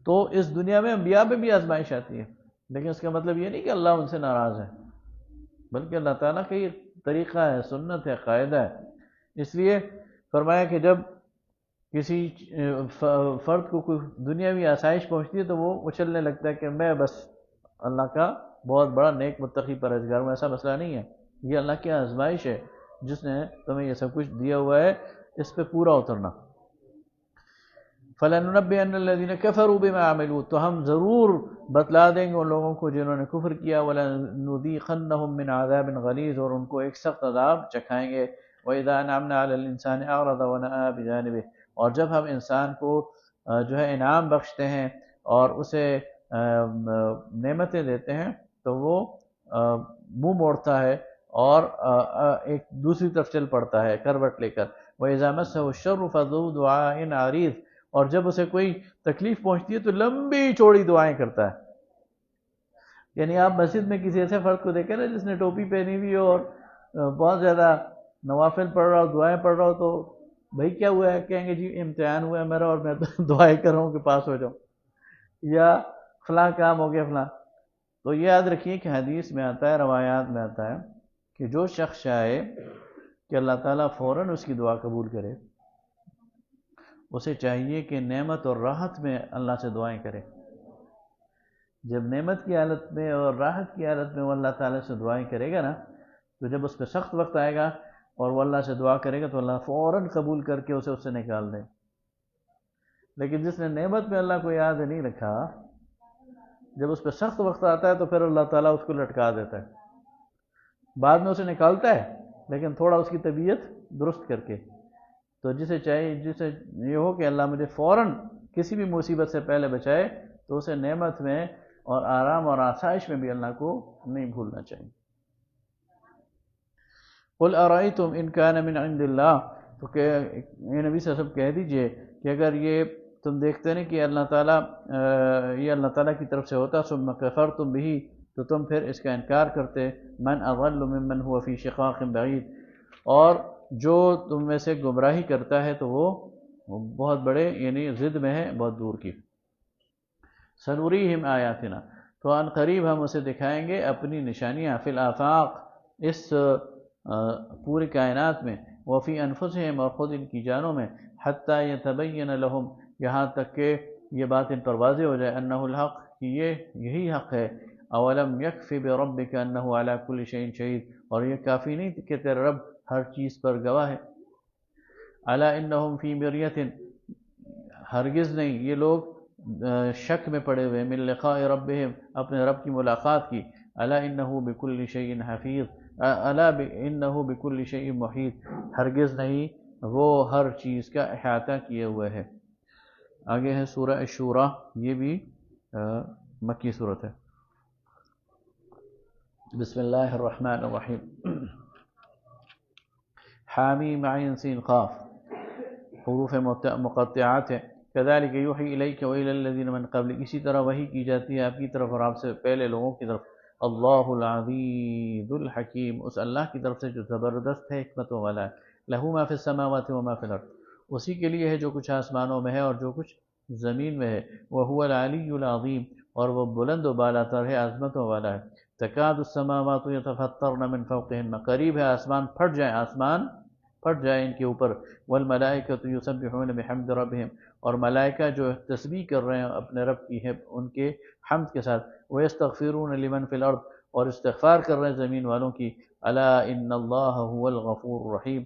تو اس دنیا میں انبیاء پہ بھی آزمائش آتی ہے، لیکن اس کا مطلب یہ نہیں کہ اللہ ان سے ناراض ہے، بلکہ اللہ تعالیٰ کا یہ طریقہ ہے، سنت ہے، قاعدہ ہے۔ اس لیے فرمایا کہ جب کسی فرد کو کوئی دنیاوی آسائش پہنچتی ہے تو وہ اچھلنے لگتا ہے کہ میں بس اللہ کا بہت بڑا نیک متقی پرہیزگار ہوں۔ ایسا مسئلہ نہیں ہے، یہ اللہ کی آزمائش ہے، جس نے تمہیں یہ سب کچھ دیا ہوا ہے، اس پہ پورا اترنا۔ فَلَنُنَبِّئَنَّ الَّذِينَ كَفَرُوا بِمَا عَمِلُوا، تو ہم ضرور بتلا دیں گے ان لوگوں کو جنہوں نے کفر کیا، وَلَنُذِيقَنَّهُم مِّنْ عَذَابٍ غَلِيظٍ، اور ان کو ایک سخت عذاب چکھائیں گے۔ وَإِذَا أَنْعَمْنَا عَلَى الْإِنسَانِ أَعْرَضَ وَنَأَىٰ بِجَانِبِهِ، اور جب ہم انسان کو جو ہے انعام بخشتے ہیں اور اسے نعمتیں دیتے ہیں تو وہ منہ موڑتا ہے اور ایک دوسری طرف چل پڑتا ہے کروٹ لے کر۔ وَإِذَا مَسَّهُ الشَّرُّ فَذُو دُعَاءٍ عَرِيضٍ، اور جب اسے کوئی تکلیف پہنچتی ہے تو لمبی چوڑی دعائیں کرتا ہے۔ یعنی آپ مسجد میں کسی ایسے فرد کو دیکھیں نا جس نے ٹوپی پہنی ہوئی ہو اور بہت زیادہ نوافل پڑھ رہا ہو، دعائیں پڑھ رہا ہو، تو بھائی کیا ہوا ہے؟ کہیں گے جی امتحان ہوا ہے میرا اور میں دعائیں کر رہا ہوں کہ پاس ہو جاؤں، یا فلاں کام ہو گیا فلاں۔ تو یہ یاد رکھیے کہ حدیث میں آتا ہے، روایات میں آتا ہے کہ جو شخص چاہے کہ اللہ تعالیٰ فوراً اس کی دعا قبول کرے، اسے چاہیے کہ نعمت اور راحت میں اللہ سے دعائیں کرے۔ جب نعمت کی حالت میں اور راحت کی حالت میں وہ اللہ تعالیٰ سے دعائیں کرے گا نا، تو جب اس پہ سخت وقت آئے گا اور وہ اللہ سے دعا کرے گا تو اللہ فوراً قبول کر کے اسے اس سے نکال دے۔ لیکن جس نے نعمت میں اللہ کو یاد نہیں رکھا، جب اس پہ سخت وقت آتا ہے تو پھر اللہ تعالیٰ اس کو لٹکا دیتا ہے، بعد میں اسے نکالتا ہے لیکن تھوڑا اس کی طبیعت درست کر کے۔ تو جسے چاہیے، جسے یہ ہو کہ اللہ مجھے فوراً کسی بھی مصیبت سے پہلے بچائے، تو اسے نعمت میں اور آرام اور آسائش میں بھی اللہ کو نہیں بھولنا چاہیے۔ قُلْ أَرَأَيْتُمْ إِنْ كَانَ مِنْ عِنْدِ اللَّهِ، تو کہ اے نبی صلی اللہ علیہ وسلم کہہ دیجئے کہ اگر یہ تم دیکھتے نہیں کہ اللہ تعالیٰ یہ اللہ تعالیٰ کی طرف سے ہوتا، ثم كفرتم به، تو تم پھر اس کا انکار کرتے، من اضل ممن هو فی شقاق بعید، اور جو تم میں سے گمراہی کرتا ہے تو وہ بہت بڑے یعنی ضد میں ہے، بہت دور کی۔ سنوریہم آیاتنا، تو ان قریب ہم اسے دکھائیں گے اپنی نشانیاں، فی الآفاق، اس پوری کائنات میں، وفی انفسہم، اور خود ان کی جانوں میں، حتی یتبین لہم، یہاں تک کہ یہ بات ان پر واضح ہو جائے، انہ الحق، کہ یہی حق ہے۔ اولم یکف بربک انہ علی کل شیء شہید، اور یہ کافی نہیں کہ تیرا رب ہر چیز پر گواہ ہے۔ الا انہم فی مریۃ، ہرگز نہیں یہ لوگ شک میں پڑے ہوئے، من لقاء ربہم، اپنے رب کی ملاقات کی۔ الا انہ بکل شیء حفیظ، الا انہ بکل شیء محیط، ہرگز نہیں وہ ہر چیز کا احاطہ کیے ہوئے ہے۔ آگے ہے سورہ الشورى، یہ بھی مکی صورت ہے۔ بسم اللہ الرحمن الرحیم۔ حامیم عین سین قاف، حروف مقطعات ہیں۔ کذالک یوحی الیک والی الذین من قبلک، اسی طرح وحی کی جاتی ہے آپ کی طرف اور آپ سے پہلے لوگوں کی طرف۔ اللہ العزیز الحکیم، اس اللہ کی طرف سے جو زبردست ہے، حکمتوں والا ہے۔ لہ ما فی السماوات و ما فی الارض، اسی کے لیے ہے جو کچھ آسمانوں میں ہے اور جو کچھ زمین میں ہے۔ وہو العلی العظیم، اور وہ بلند و بالا تر ہے، عظمتوں والا ہے۔ تکاد السماوات یتفطرن من فوقہن، قریب ہے آسمان پھٹ جائیں، آسمان پھٹ جائے ان کے اوپر۔ والملائکۃ یسبحون بحمد ربہم، اور ملائکہ جو تسبیح کر رہے ہیں اپنے رب کی ہے ان کے حمد کے ساتھ۔ ویستغفرون لمن فی الارض، اور استغفار کر رہے ہیں زمین والوں کی۔ الا ان اللہ هو الغفور الرحیم،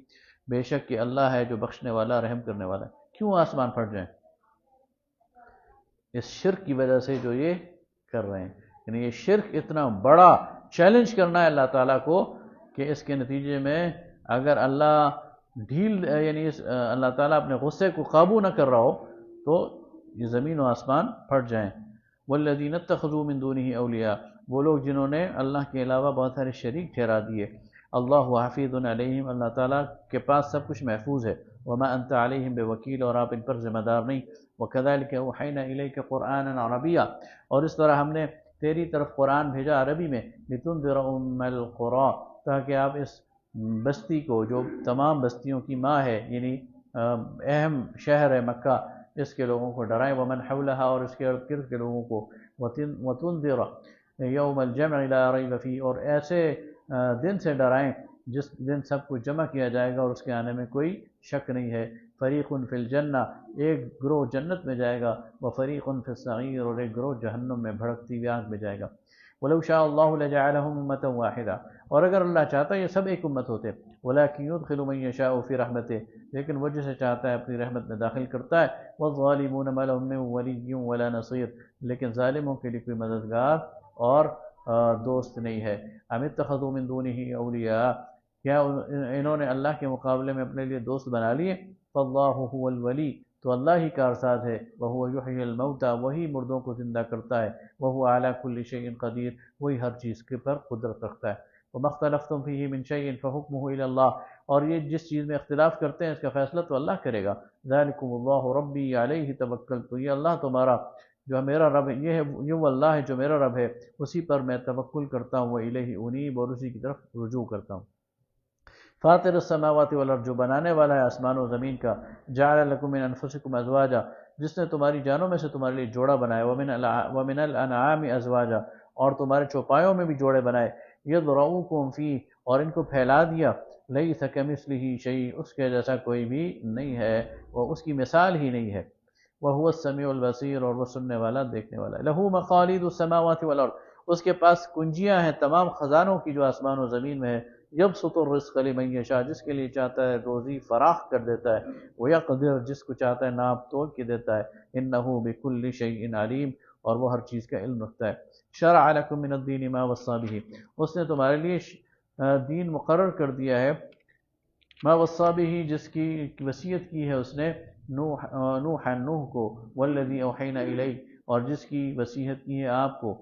بے شک کہ اللہ ہے جو بخشنے والا، رحم کرنے والا ہے۔ کیوں آسمان پھٹ جائیں؟ اس شرک کی وجہ سے جو یہ کر رہے ہیں، یعنی یہ شرک اتنا بڑا چیلنج کرنا ہے اللہ تعالیٰ کو کہ اس کے نتیجے میں اگر اللہ ڈھیل یعنی اللہ تعالیٰ اپنے غصے کو قابو نہ کر رہا ہو تو یہ زمین و آسمان پھٹ جائیں۔ والذین اتخذوا من دونہ اولیاء، وہ لوگ جنہوں نے اللہ کے علاوہ بہت سارے شریک ٹھہرا دیے۔ اللہ حفیظ علیہم، اللہ تعالیٰ کے پاس سب کچھ محفوظ ہے۔ وما انت علیہم بوکیل، اور آپ ان پر ذمہ دار نہیں۔ وکذلک اوحینا الیک قرآنا عربیا، اور اس طرح ہم نے تیری طرف قرآن بھیجا عربی میں، لتنذر ام القری، تاکہ آپ اس بستی کو جو تمام بستیوں کی ماں ہے، یعنی اہم شہر ہے مکہ، اس کے لوگوں کو ڈرائیں، ومن حولہا، اور اس کے ارد گرد کے لوگوں کو، وتنذر یوم الجمع لا ریب فیہ، اور ایسے دن سے ڈرائیں جس دن سب کو جمع کیا جائے گا اور اس کے آنے میں کوئی شک نہیں ہے، فریق فی الجنہ، ایک گروہ جنت میں جائے گا، وفریق فی السعیر، اور ایک گروہ جہنم میں بھڑکتی ہوئی آگ میں جائے گا، ولو شاء اللہ لجعلهم امۃ واحدہ، اور اگر اللہ چاہتا یہ سب ایک امت ہوتے، ولکن يدخل من یشاء فی رحمتہ، لیکن وہ جسے چاہتا ہے اپنی رحمت میں داخل کرتا ہے، والظالمون ما لهم من ولی ولا نصیر، لیکن ظالموں کے لیے کوئی مددگار اور دوست نہیں ہے، ام اتخذوا من دونہ اولیاء، کیا انہوں نے اللہ کے مقابلے میں اپنے لیے دوست بنا لیے، فاللہ هو الولی، تو اللہ ہی کارساز ہے، وہو یحیی الموتى، وہی مردوں کو زندہ کرتا ہے، وہو علی کل شیء قدیر، وہی ہر چیز کے پر قدرت رکھتا ہے، وما اختلفتم فیہ من شیء فحکمہ الی اللہ، اور یہ جس چیز میں اختلاف کرتے ہیں اس کا فیصلہ تو اللہ کرے گا، ذالکم اللہ ربی علیہ توکلت، تو یہ اللہ تمہارا جو میرا رب ہے، یہ وہ اللہ ہے جو میرا رب ہے، اسی پر میں توکل کرتا ہوں، وإلیہ انیب، اور اسی کی طرف رجوع کرتا ہوں، فاطر السماوات والارض، جو بنانے والا ہے آسمان و زمین کا، جعل لکم من انفسکم ازواجا، جس نے تمہاری جانوں میں سے تمہارے لیے جوڑا بنایا، ومن الانعام ازواجا، اور تمہارے چوپایوں میں بھی جوڑے بنائے، یذرؤکم فیہ، اور ان کو پھیلا دیا، لیس کمثلہ شیء، اس کے جیسا کوئی بھی نہیں ہے، وہ اس کی مثال ہی نہیں ہے، وہو السمیع البصیر، اور وہ سننے والا دیکھنے والا ہے، لہ مقالید السماوات والارض، اس کے پاس کنجیاں ہیں تمام خزانوں کی جو آسمان و زمین میں ہے، یبسط الرزق لمن یشاء، جس کے لیے چاہتا ہے روزی فراخ کر دیتا ہے، ویقدر، جس کو چاہتا ہے ناپ تول کے دیتا ہے، انہ بکل شیء علیم، اور وہ ہر چیز کا علم رکھتا ہے، شرع لکم من الدین ما وصی بہ، اس نے تمہارے لیے دین مقرر کر دیا ہے، ما وصی بہ، جس کی وصیت کی ہے اس نے نوح کو، والذی اوحینا الیک، اور جس کی وصیت کی ہے آپ کو،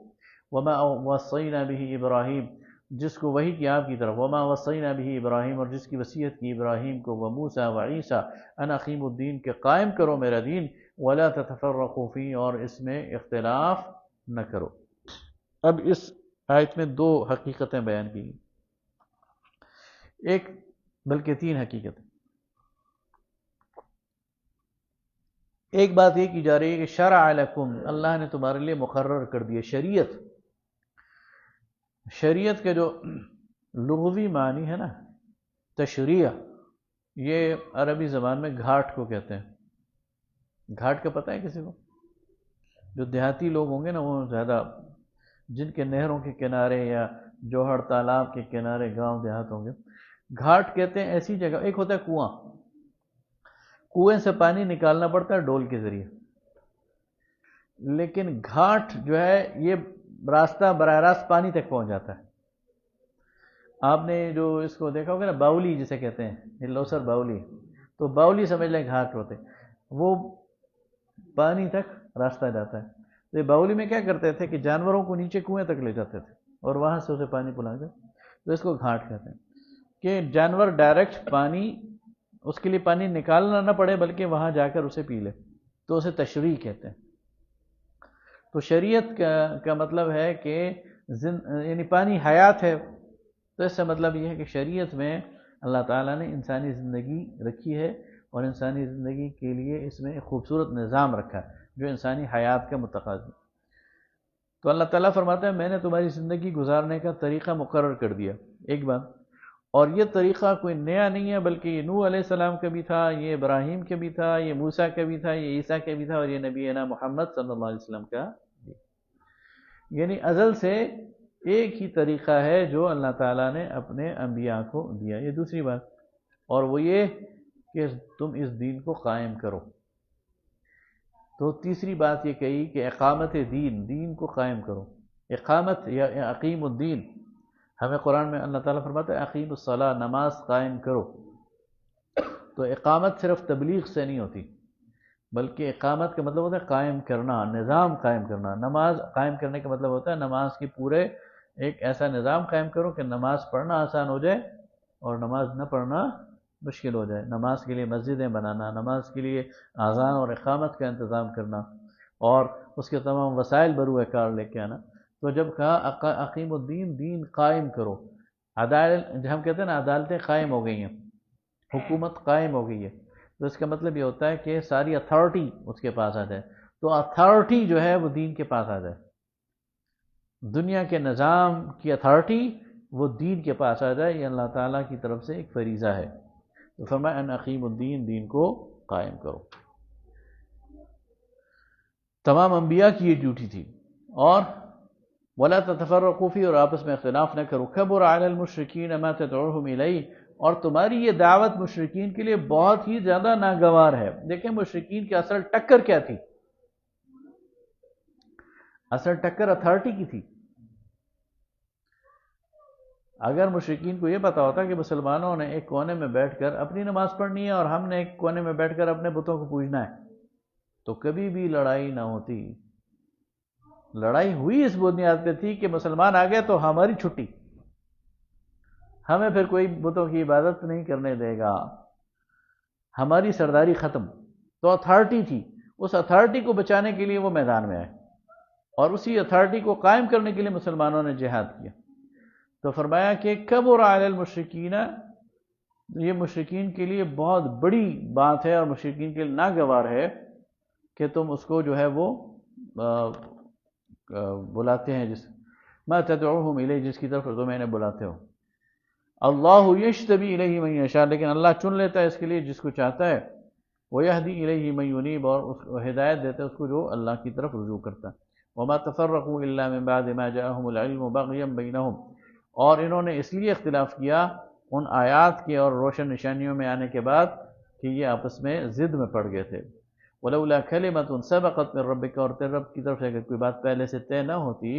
وما وصینا بہ ابراہیم، جس کو وحی کی آپ کی طرف، وما وصینا بہ ابراہیم، اور جس کی وصیت کی ابراہیم کو، وموسیٰ وعیسیٰ، ان اقیموا الدین، کہ قائم کرو میرا دین، ولا تتفرقوا فیہ، اور اس میں اختلاف نہ کرو۔ اب اس آیت میں دو حقیقتیں بیان کی، ایک بلکہ تین حقیقتیں، ایک بات یہ کی جا رہی ہے کہ شرع لکم، اللہ نے تمہارے لیے مقرر کر دیا شریعت، شریعت کے جو لغوی معنی ہے نا تشریع، یہ عربی زبان میں گھاٹ کو کہتے ہیں، گھاٹ کا پتہ ہے کسی کو؟ جو دیہاتی لوگ ہوں گے نا، وہ زیادہ جن کے نہروں کے کنارے یا جوہر تالاب کے کنارے گاؤں دیہات ہوں گے، گھاٹ کہتے ہیں ایسی جگہ، ایک ہوتا ہے کنواں، کنویں سے پانی نکالنا پڑتا ہے ڈول کے ذریعے، لیکن گھاٹ جو ہے یہ راستہ براہ راست پانی تک پہنچ جاتا ہے۔ آپ نے جو اس کو دیکھا ہوگا نا، باولی جسے کہتے ہیں، لوسر باولی، تو باولی سمجھ لیں گھاٹ ہوتے، وہ پانی تک راستہ جاتا ہے، تو یہ باولی میں کیا کرتے تھے کہ جانوروں کو نیچے کنویں تک لے جاتے تھے اور وہاں سے اسے پانی پلاتے، تو اس کو گھاٹ کہتے ہیں، کہ جانور ڈائریکٹ پانی، اس کے لیے پانی نکالنا نہ پڑے بلکہ وہاں جا کر اسے پی لے، تو اسے تشریع کہتے ہیں۔ تو شریعت کا مطلب ہے کہ یعنی پانی حیات ہے، تو اس سے مطلب یہ ہے کہ شریعت میں اللہ تعالیٰ نے انسانی زندگی رکھی ہے، اور انسانی زندگی کے لیے اس میں ایک خوبصورت نظام رکھا ہے جو انسانی حیات کا متقاضی۔ تو اللہ تعالیٰ فرماتا ہے میں نے تمہاری زندگی گزارنے کا طریقہ مقرر کر دیا، ایک بات، اور یہ طریقہ کوئی نیا نہیں ہے، بلکہ یہ نوح علیہ السلام کا بھی تھا، یہ ابراہیم کا بھی تھا، یہ موسیٰ کا بھی تھا، یہ عیسیٰ کا بھی تھا، اور یہ نبینا محمد صلی اللہ علیہ وسلم کا بھی، یعنی ازل سے ایک ہی طریقہ ہے جو اللہ تعالیٰ نے اپنے انبیاء کو دیا۔ یہ دوسری بات، اور وہ یہ کہ تم اس دین کو قائم کرو۔ تو تیسری بات یہ کہی کہ اقامت دین کو قائم کرو، اقامت یا اقیم الدین، ہمیں قرآن میں اللہ تعالیٰ فرماتا ہے اقیم الصلاۃ، نماز قائم کرو، تو اقامت صرف تبلیغ سے نہیں ہوتی، بلکہ اقامت کا مطلب ہوتا ہے قائم کرنا، نظام قائم کرنا۔ نماز قائم کرنے کا مطلب ہوتا ہے نماز کی پورے ایک ایسا نظام قائم کرو کہ نماز پڑھنا آسان ہو جائے اور نماز نہ پڑھنا مشکل ہو جائے، نماز کے لیے مسجدیں بنانا، نماز کے لیے اذان اور اقامت کا انتظام کرنا، اور اس کے تمام وسائل بروئے کار لے کے آنا۔ تو جب کہا اقیم الدین، دین قائم کرو، عدالت ہم کہتے ہیں نا عدالتیں قائم ہو گئی ہیں، حکومت قائم ہو گئی ہے، تو اس کا مطلب یہ ہوتا ہے کہ ساری اتھارٹی اس کے پاس آ جائے، تو اتھارٹی جو ہے وہ دین کے پاس آ جائے، دنیا کے نظام کی اتھارٹی وہ دین کے پاس آ جائے، یہ اللہ تعالیٰ کی طرف سے ایک فریضہ ہے، تو فرمایا ان اقیم الدین، دین کو قائم کرو۔ تمام انبیاء کی یہ ڈیوٹی تھی، اور وَلَا تَتَفَرَّقُوا فِيهِ، اور آپس میں اختلاف نہ کرو، كَبُرَ عَلَى الْمُشْرِكِينَ مَا تَدْعُوهُمْ إِلَيْهِ، اور تمہاری یہ دعوت مشرکین کے لیے بہت ہی زیادہ ناگوار ہے۔ دیکھیں مشرکین کی اصل ٹکر کیا تھی؟ اصل ٹکر اتھارٹی کی تھی۔ اگر مشرکین کو یہ پتا ہوتا کہ مسلمانوں نے ایک کونے میں بیٹھ کر اپنی نماز پڑھنی ہے اور ہم نے ایک کونے میں بیٹھ کر اپنے بتوں کو پوجنا ہے، تو کبھی بھی لڑائی نہ ہوتی۔ لڑائی ہوئی اس بنیاد پہ تھی کہ مسلمان آ گئے تو ہماری چھٹی، ہمیں پھر کوئی بتوں کی عبادت نہیں کرنے دے گا، ہماری سرداری ختم۔ تو اتھارٹی تھی، اس اتھارٹی کو بچانے کے لیے وہ میدان میں آئے، اور اسی اتھارٹی کو قائم کرنے کے لیے مسلمانوں نے جہاد کیا۔ تو فرمایا کہ کبر علی المشرکین، یہ مشرکین کے لیے بہت بڑی بات ہے اور مشرکین کے لیے ناگوار ہے کہ تم اس کو جو ہے وہ بلاتے ہیں، جس ما تدعوہم الیہ، جس کی طرف تم انہیں بلاتے ہو۔ اللہ یجتبی الیہ من یشاء، لیکن اللہ چن لیتا ہے اس کے لیے جس کو چاہتا ہے، ویہدی الیہ من ینیب، اور اس کو ہدایت دیتا ہے اس کو جو اللہ کی طرف رجوع کرتا ہے۔ وما تفرقوا الا من بعد ما جاءہم العلم بغیا بینہم، اور انہوں نے اس لیے اختلاف کیا ان آیات کے اور روشن نشانیوں میں آنے کے بعد کہ یہ آپس میں ضد میں پڑ گئے تھے۔ وَلَوْلَا كَلِمَةٌ سَبَقَتْ مِن رَبِّكَ، اور تیرے رب کی طرف سے اگر کوئی بات پہلے سے طے نہ ہوتی،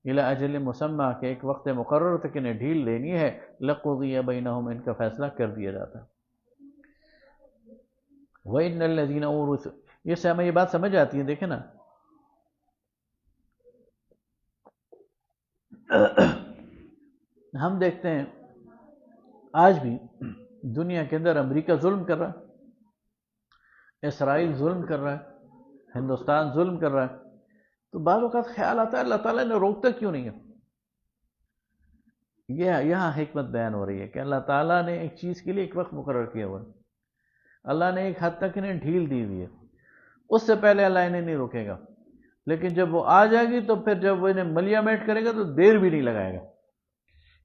إِلَىٰ أَجَلٍ مُّسَمَّىٰ، کہ ایک وقت مقرر تک انہیں ڈھیل لینی ہے، لَقُضِيَ بَيْنَهُمْ، ان کا فیصلہ کر دیا جاتا۔ وَإِنَّ الَّذِينَ أُورِثُوا، یہ سے ہمیں یہ بات سمجھ آتی ہے، دیکھیں نا، ہم دیکھتے ہیں آج بھی دنیا کے اندر امریکہ ظلم کر رہا ہے، اسرائیل ظلم کر رہا ہے، ہندوستان ظلم کر رہا ہے، تو بعض اوقات خیال آتا ہے اللہ تعالیٰ نے روکتا کیوں نہیں ہے؟ یہ یہاں حکمت بیان ہو رہی ہے کہ اللہ تعالیٰ نے ایک چیز کے لیے ایک وقت مقرر کیا ہوا ہے، اللہ نے ایک حد تک انہیں ڈھیل دی ہوئی ہے، اس سے پہلے اللہ انہیں نہیں روکے گا، لیکن جب وہ آ جائے گی تو پھر جب وہ انہیں ملیامٹ کرے گا تو دیر بھی نہیں لگائے گا۔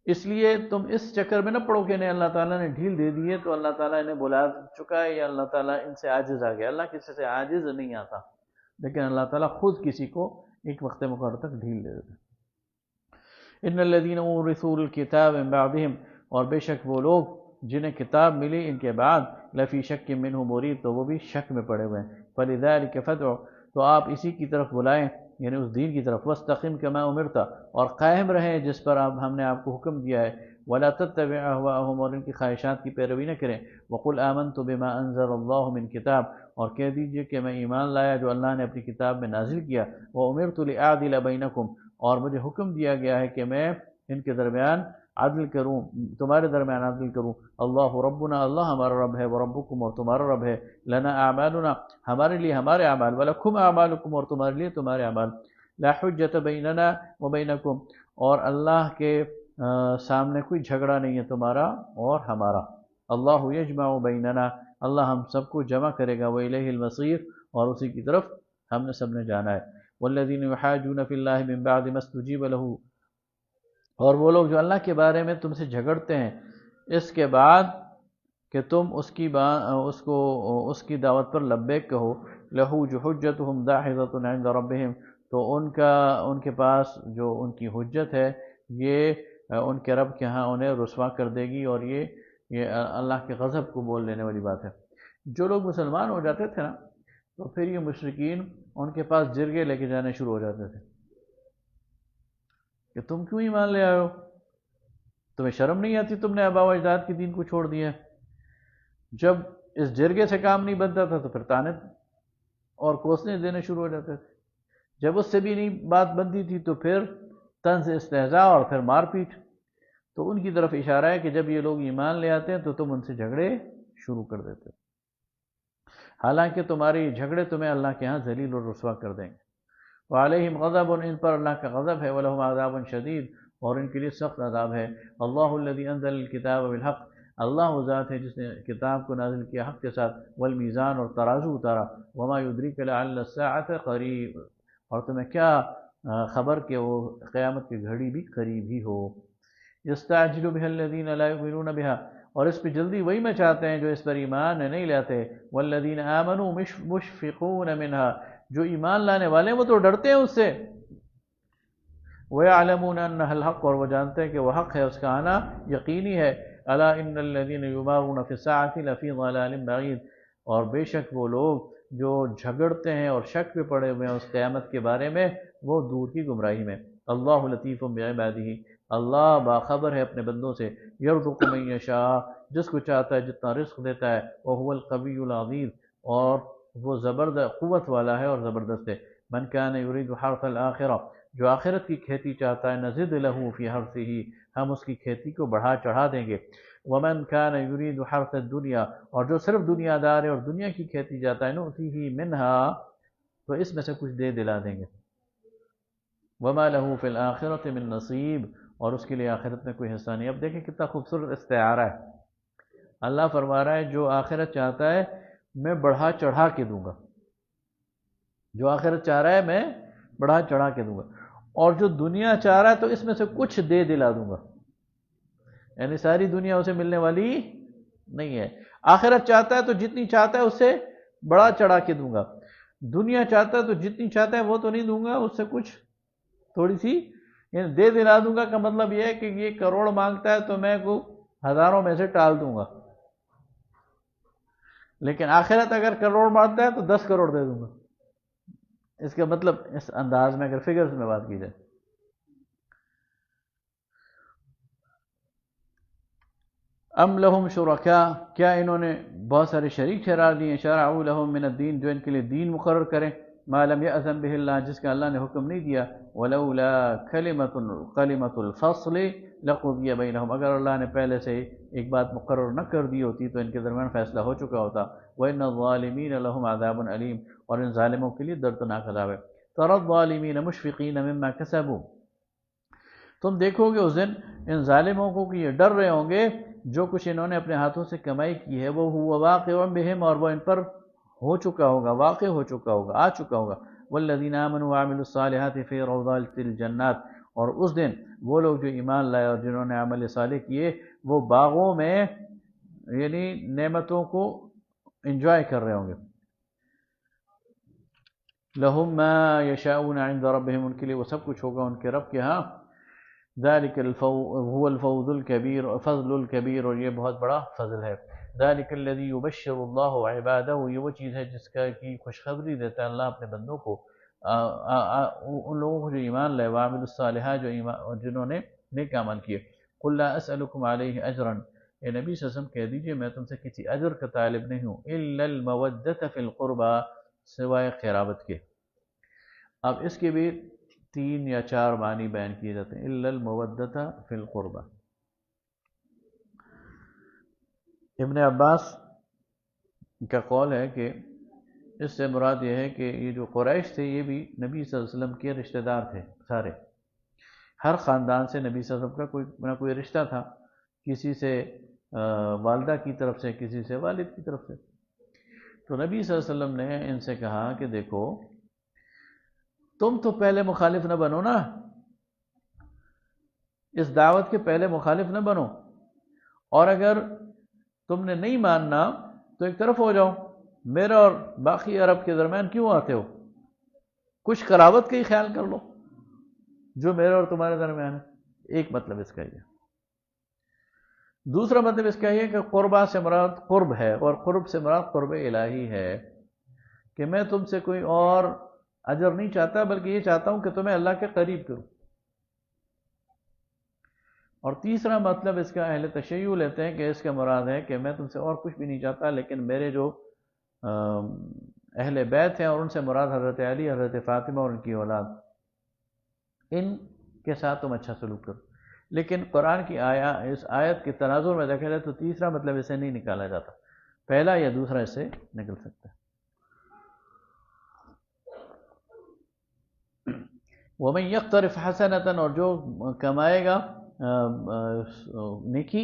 اس لیے تم اس چکر میں نہ پڑو کہ انہیں اللہ تعالیٰ نے ڈھیل دے دی ہے تو اللہ تعالیٰ انہیں بلا چکا ہے یا اللہ تعالیٰ ان سے عاجز آ گیا۔ اللہ کسی سے عاجز نہیں آتا، لیکن اللہ تعالیٰ خود کسی کو ایک وقت مقرر تک ڈھیل دے دیتا ہے۔ ان الذین اورثوا الکتاب من بعدہم، اور بے شک وہ لوگ جنہیں کتاب ملی ان کے بعد، لفی شک منہ مریب، تو وہ بھی شک میں پڑے ہوئے ہیں۔ فلذلک فادع، تو آپ اسی کی طرف بلائیں، یعنی اس دین کی طرف، واستقم کما امرت، اور قائم رہیں جس پر ہم نے آپ کو حکم دیا ہے، ولا تتبع اهواءهم، اور ان کی خواہشات کی پیروی نہ کریں، وقل آمنت بما انزل اللہ من کتاب، اور کہہ دیجئے کہ میں ایمان لایا جو اللہ نے اپنی کتاب میں نازل کیا، وامرت لاعدل بینکم، اور مجھے حکم دیا گیا ہے کہ میں ان کے درمیان عدل کروں، تمہارے درمیان عدل کروں، اللہ ربنا، اللہ ہمارا رب ہے، وربکم، اور تمہارا رب ہے، لنا اعمالنا، ہمارے لیے ہمارے اعمال، ولکم اعمالکم، اور تمہارے لیے تمہارے اعمال، لا حجت بیننا وبینکم، اور اللہ کے سامنے کوئی جھگڑا نہیں ہے تمہارا اور ہمارا، اللہ یجمع بیننا، اللہ ہم سب کو جمع کرے گا، وإلیہ المصیر، اور اسی کی طرف ہم نے سب نے جانا ہے، والذین یحاجون فی اللہ من بعد ما استجیب لہ، اور وہ لوگ جو اللہ کے بارے میں تم سے جھگڑتے ہیں اس کے بعد کہ تم اس کی دعوت پر لبیک کہو، لہو جو حجتہم داحضۃ عند ربہم، تو ان کے پاس جو ان کی حجت ہے یہ ان کے رب کے ہاں انہیں رسوا کر دے گی، اور یہ اللہ کے غضب کو بول دینے والی بات ہے۔ جو لوگ مسلمان ہو جاتے تھے نا تو پھر یہ مشرکین ان کے پاس جرگے لے کے جانے شروع ہو جاتے تھے کہ تم کیوں ایمان لے آئے ہو، تمہیں شرم نہیں آتی، تم نے آباء و اجداد کے دین کو چھوڑ دیا ہے۔ جب اس جرگے سے کام نہیں بنتا تھا تو پھر طعنے اور کوسنے دینے شروع ہو جاتے تھے، جب اس سے بھی نہیں بات بنتی تھی تو پھر طنز استہزاء اور پھر مار پیٹ۔ تو ان کی طرف اشارہ ہے کہ جب یہ لوگ ایمان لے آتے ہیں تو تم ان سے جھگڑے شروع کر دیتے، حالانکہ تمہارے یہ جھگڑے تمہیں اللہ کے ہاں ذلیل اور رسوا کر دیں گے۔ وعلیہم غضب، ان پر اللہ کا غضب ہے، ولہم عذاب شدید، اور ان کے لیے سخت عذاب ہے۔ اللہ الذی انزل الکتاب بالحق، اللہ وہ ذات ہے جس نے کتاب کو نازل کیا حق کے ساتھ، والمیزان، اور ترازو اتارا، وما یدریک لعل الساعة قریب، اور تمہیں کیا خبر کہ وہ قیامت کی گھڑی بھی قریب ہی ہو۔ یستعجل بها الذین لا یؤمنون بها، اور اس پہ جلدی وہی میں چاہتے ہیں جو اس پر ایمان نہیں لاتے، والذین آمنوا مشفقون منها، جو ایمان لانے والے ہیں وہ تو ڈرتے ہیں اس سے، وَيَعْلَمُونَ أَنَّهَا الْحَقُّ، اور وہ جانتے ہیں کہ وہ حق ہے، اس کا آنا یقینی ہے۔ أَلَا إِنَّ الَّذِينَ يُمَارُونَ فِي السَّاعَةِ لَفِي ضَلَالٍ بَعِيدٍ، اور بے شک وہ لوگ جو جھگڑتے ہیں اور شک پہ پڑے ہوئے ہیں اس قیامت کے بارے میں، وہ دور کی گمراہی میں۔ اللہ لطیف بعبادہ، اللہ باخبر ہے اپنے بندوں سے، یرزق من یشاء، جس کو چاہتا ہے جتنا رزق دیتا ہے، وهو القوی العزیز، اور وہ زبردست قوت والا ہے اور زبردست ہے۔ من کان یرید حرث الآخرہ، جو آخرت کی کھیتی چاہتا ہے، نزد لہ فی حرثہ، ہم اس کی کھیتی کو بڑھا چڑھا دیں گے۔ ومن کان یرید حرث الدنیا، اور جو صرف دنیا دار ہے اور دنیا کی کھیتی چاہتا ہے، نؤتیہ منہا، تو اس میں سے کچھ دے دلا دیں گے۔ وما لہ فی الآخرۃ من نصیب، اور اس کے لیے آخرت میں کوئی حصہ نہیں۔ اب دیکھیں کتنا خوبصورت استعارہ ہے، اللہ فرما رہا ہے جو آخرت چاہتا ہے میں بڑھا چڑھا کے دوں گا، جو آخرت چاہ رہا ہے میں بڑھا چڑھا کے دوں گا، اور جو دنیا چاہ رہا ہے تو اس میں سے کچھ دے دلا دوں گا، یعنی ساری دنیا اسے ملنے والی نہیں ہے۔ آخرت چاہتا ہے تو جتنی چاہتا ہے اس سے بڑا چڑھا کے دوں گا، دنیا چاہتا ہے تو جتنی چاہتا ہے وہ تو نہیں دوں گا، اس سے کچھ تھوڑی سی یعنی دے دلا دوں گا کا مطلب یہ ہے کہ یہ کروڑ مانگتا ہے تو میں کو ہزاروں میں سے ٹال دوں گا، لیکن آخرت اگر کروڑ مانگتا ہے تو 10 کروڑ دے دوں گا۔ اس کا مطلب اس انداز میں اگر فگرز میں بات کی جائے، ام لہم شرکاء، کیا انہوں نے بہت سارے شریک ٹھہرا دیے، شرعوا لہم من الدین، جو ان کے لیے دین مقرر کریں، ما لم یأذن بہ اللہ، جس کا اللہ نے حکم نہیں دیا، ولولا کلمۃ الفصل لقضی بینہم، اگر اللہ نے پہلے سے ایک بات مقرر نہ کر دی ہوتی تو ان کے درمیان فیصلہ ہو چکا ہوتا۔ وَإِنَّ الظَّالِمِينَ لَهُمْ عَذَابٌ أَلِيمٌ، اور ان ظالموں کے لیے دردناک عذاب ہے۔ تَرَى الظَّالِمِينَ مُشْفِقِينَ مِمَّا كَسَبُوا، تم دیکھو گے اس دن ان ظالموں کو کہ یہ ڈر رہے ہوں گے جو کچھ انہوں نے اپنے ہاتھوں سے کمائی کی ہے، وہ ہوا واقع بہم، اور وہ ان پر ہو چکا ہوگا، واقع ہو چکا ہوگا، آ چکا ہوگا۔ والذین آمنوا وعملوا الصالحات فی روضات الجنات، اور اس دن وہ لوگ جو ایمان لائے اور جنہوں نے عمل صالح کیے وہ باغوں میں یعنی نعمتوں کو انجوائے کر رہے ہوں گے۔ لہم ما یشاؤون عند ربہم، ان کے لیے وہ سب کچھ ہوگا ان کے رب کے ہاں۔ ذالک هو الفوز الکبیر، فضل الکبیر، اور یہ بہت بڑا فضل ہے۔ ذالک الذی یبشر اللہ عبادہ، یہ وہ چیز ہے جس کا کی خوشخبری دیتا ہے اللہ اپنے بندوں کو، ان لوگوں کو جو ایمان لائے، وعملوا الصالحات، جنہوں نے نیک عمل کیے۔ قل لا اسألکم علیہ اجرا، اے نبی صلی اللہ علیہ وسلم کہہ دیجئے میں تم سے کسی اجر کا طالب نہیں ہوں، الا المودۃ فی القربى، سوائے قرابت کے۔ اب اس کے بھی 3 یا 4 معنی بیان کیے جاتے ہیں، الا المودۃ فی القربى۔ ابن عباس کا قول ہے کہ اس سے مراد یہ ہے کہ یہ جو قریش تھے یہ بھی نبی صلی اللہ علیہ وسلم کے رشتہ دار تھے سارے، ہر خاندان سے نبی صلی اللہ علیہ وسلم کا کوئی نہ کوئی رشتہ تھا، کسی سے والدہ کی طرف سے، کسی سے والد کی طرف سے۔ تو نبی صلی اللہ علیہ وسلم نے ان سے کہا کہ دیکھو تم تو پہلے مخالف نہ بنو نا، اس دعوت کے پہلے مخالف نہ بنو، اور اگر تم نے نہیں ماننا تو ایک طرف ہو جاؤ، میرا اور باقی عرب کے درمیان کیوں آتے ہو، کچھ قرابت کا ہی خیال کر لو جو میرے اور تمہارے درمیان ہے۔ ایک مطلب اس کا یہ۔ دوسرا مطلب اس کا یہ کہ قربہ سے مراد قرب ہے، اور قرب سے مراد قرب الہی ہے، کہ میں تم سے کوئی اور اجر نہیں چاہتا بلکہ یہ چاہتا ہوں کہ تمہیں اللہ کے قریب کروں۔ اور تیسرا مطلب اس کا اہل تشیع لیتے ہیں کہ اس کا مراد ہے کہ میں تم سے اور کچھ بھی نہیں چاہتا، لیکن میرے جو اہل بیت ہیں اور ان سے مراد حضرت علی، حضرت فاطمہ اور ان کی اولاد، ان کے ساتھ تم اچھا سلوک کرو۔ لیکن قرآن کی اس آیت کے تناظر میں دیکھا جائے تو تیسرا مطلب اسے نہیں نکالا جاتا، پہلا یا دوسرا اس سے نکل سکتا ہے۔ وَمَن يَقْتَرِفْ حَسَنَةً اور جو کمائے گا نیکی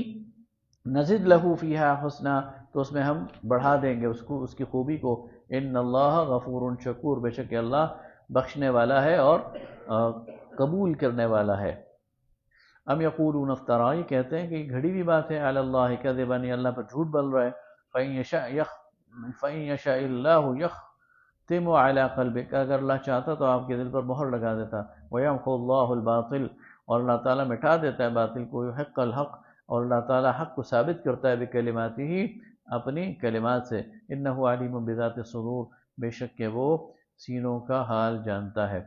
نزد لہو فیہا حسنا تو اس میں ہم بڑھا دیں گے اس کو، اس کی خوبی کو. ان اللہ غفور شکور، بے شک اللہ بخشنے والا ہے اور قبول کرنے والا ہے. ام یقولون افترا، یہ کہتے ہیں کہ یہ گھڑی ہوئی بات ہے، علی اللہ کذبا، اللہ پر جھوٹ بول رہا ہے. فَإِن يَشَاءِ اللَّهُ يَخْتِمُ عَلَى قَلْبِكَ، اگر اللہ چاہتا تو آپ کے دل پر مہر لگا دیتا. وَيَمْحُو اللَّهُ الْبَاطِلَ، اور اللہ تعالیٰ مٹا دیتا ہے باطل کو. يُحِقُّ الْحَقَّ، اور اللہ تعالیٰ حق کو ثابت کرتا ہے بکلماتہ، اپنی کلمات سے. انہ علیم بذات الصدور، بے شک کہ وہ سینوں کا حال جانتا ہے.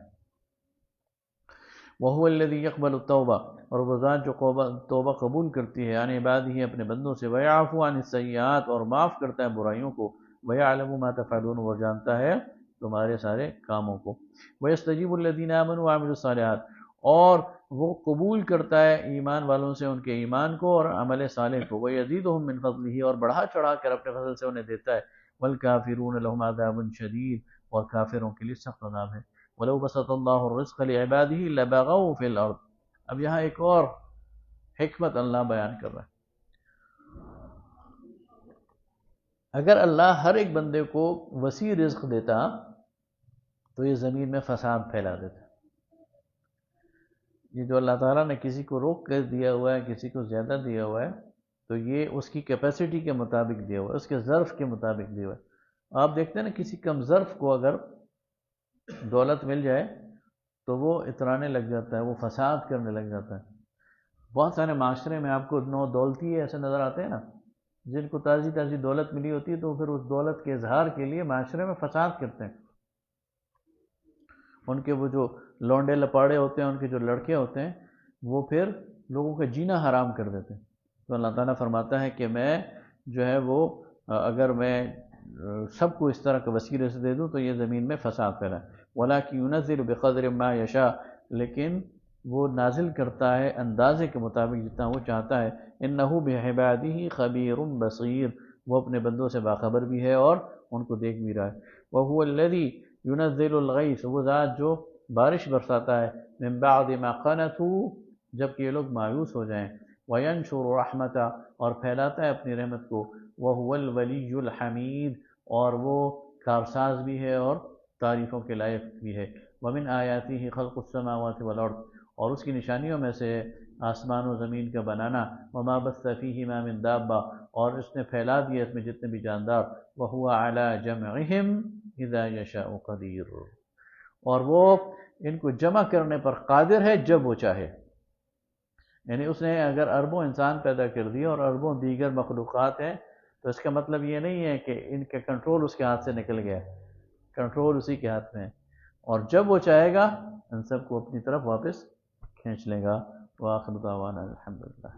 وَهُوَ الَّذِي يَقْبَلُ التَّوْبَةَ، اور وہ ذات جو توبہ قبول کرتی ہے، یعنی عبادہ اپنے بندوں سے. وَيَعْفُو عَنِ السَّيِّئَاتِ، اور معاف کرتا ہے برائیوں کو. وَيَعْلَمُ مَا تَفْعَلُونَ، وہ جانتا ہے تمہارے سارے کاموں کو. وَيَسْتَجِيبُ الَّذِينَ آمَنُوا وَعَمِلُوا الصَّالِحَاتِ، اور وہ قبول کرتا ہے ایمان والوں سے ان کے ایمان کو اور عمل صالح کو. وَيَزِيدُهُم مِّن فَضْلِهِ، اور بڑھا چڑھا کر اپنے فضل سے انہیں دیتا ہے. وَالْكَافِرُونَ لَهُمْ عَذَابٌ شَدِيدٌ، اور کافروں کے لیے سخت عذاب ہے. وَلَوْ بَسَطَ اللَّهُ الرِّزْقَ لِعِبَادِهِ لَبَغَوْا فِي الْأَرْضِ. اب یہاں ایک اور حکمت اللہ بیان کر رہا ہے. اگر اللہ ہر ایک بندے کو وسیع رزق دیتا تو یہ زمین میں فساد پھیلا دیتا. یہ جو اللہ تعالیٰ نے کسی کو روک کر دیا ہوا ہے، کسی کو زیادہ دیا ہوا ہے، تو یہ اس کی کیپیسٹی کے مطابق دیا ہوا ہے، اس کے ظرف کے مطابق دیا ہوا ہے. آپ دیکھتے ہیں نا کسی کم ظرف کو اگر دولت مل جائے تو وہ اترانے لگ جاتا ہے، وہ فساد کرنے لگ جاتا ہے. بہت سارے معاشرے میں آپ کو نو دولتی ایسے نظر آتے ہیں نا، جن کو تازی تازی دولت ملی ہوتی ہے تو پھر اس دولت کے اظہار کے لیے معاشرے میں فساد کرتے ہیں. ان کے وہ جو لونڈے لپاڑے ہوتے ہیں، ان کے جو لڑکے ہوتے ہیں، وہ پھر لوگوں کا جینا حرام کر دیتے ہیں. تو اللہ تعالیٰ فرماتا ہے کہ میں جو ہے وہ اگر میں سب کو اس طرح کا وسیع رزق دے دوں تو یہ زمین میں فساد پھیلا. وَلَٰكِن يُنَزِّلُ بِقَدْرٍ مَّا يَشَاءُ، لیکن وہ نازل کرتا ہے اندازے کے مطابق جتنا وہ چاہتا ہے. إِنَّهُ بِعِبَادِهِ خَبِيرٌ بَصِيرٌ، وہ اپنے بندوں سے باخبر بھی ہے اور ان کو دیکھ بھی رہا ہے. وَهُوَ الَّذِي يُنَزِّلُ الْغَيْثَ، وہ ذات جو بارش برساتا ہے. مِن بَعْدِ مَا قَنَطُوا، جبکہ یہ لوگ مایوس ہو جائیں. وَيَنشُرُ رَحْمَتَهُ، اور پھیلاتا ہے اپنی رحمت کو. وَهُوَ الْوَلِيُّ الْحَمِيدُ، اور وہ کارساز بھی ہے اور تعریفوں کے لائق بھی ہے. وَمِنْ آيَاتِهِ خَلْقُ السَّمَاوَاتِ وَالْأَرْضِ، اور اس کی نشانیوں میں سے آسمان و زمین کا بنانا. وَمَا بَثَّ فِيهِمَا مِن دَابَّةٍ، اور اس نے پھیلا دیا اس میں جتنے بھی جاندار. وَهُوَ عَلَى جَمْعِهِمْ إِذَا يَشَاءُ قَدِيرٌ، اور وہ ان کو جمع کرنے پر قادر ہے جب وہ چاہے. یعنی اس نے اگر اربوں انسان پیدا کر دیے اور اربوں دیگر مخلوقات ہیں تو اس کا مطلب یہ نہیں ہے کہ ان کا کنٹرول اس کے ہاتھ سے نکل گیا. کنٹرول اسی کے ہاتھ میں ہے، اور جب وہ چاہے گا ان سب کو اپنی طرف واپس کھینچ لے گا. وآخر دعوانا الحمدللہ.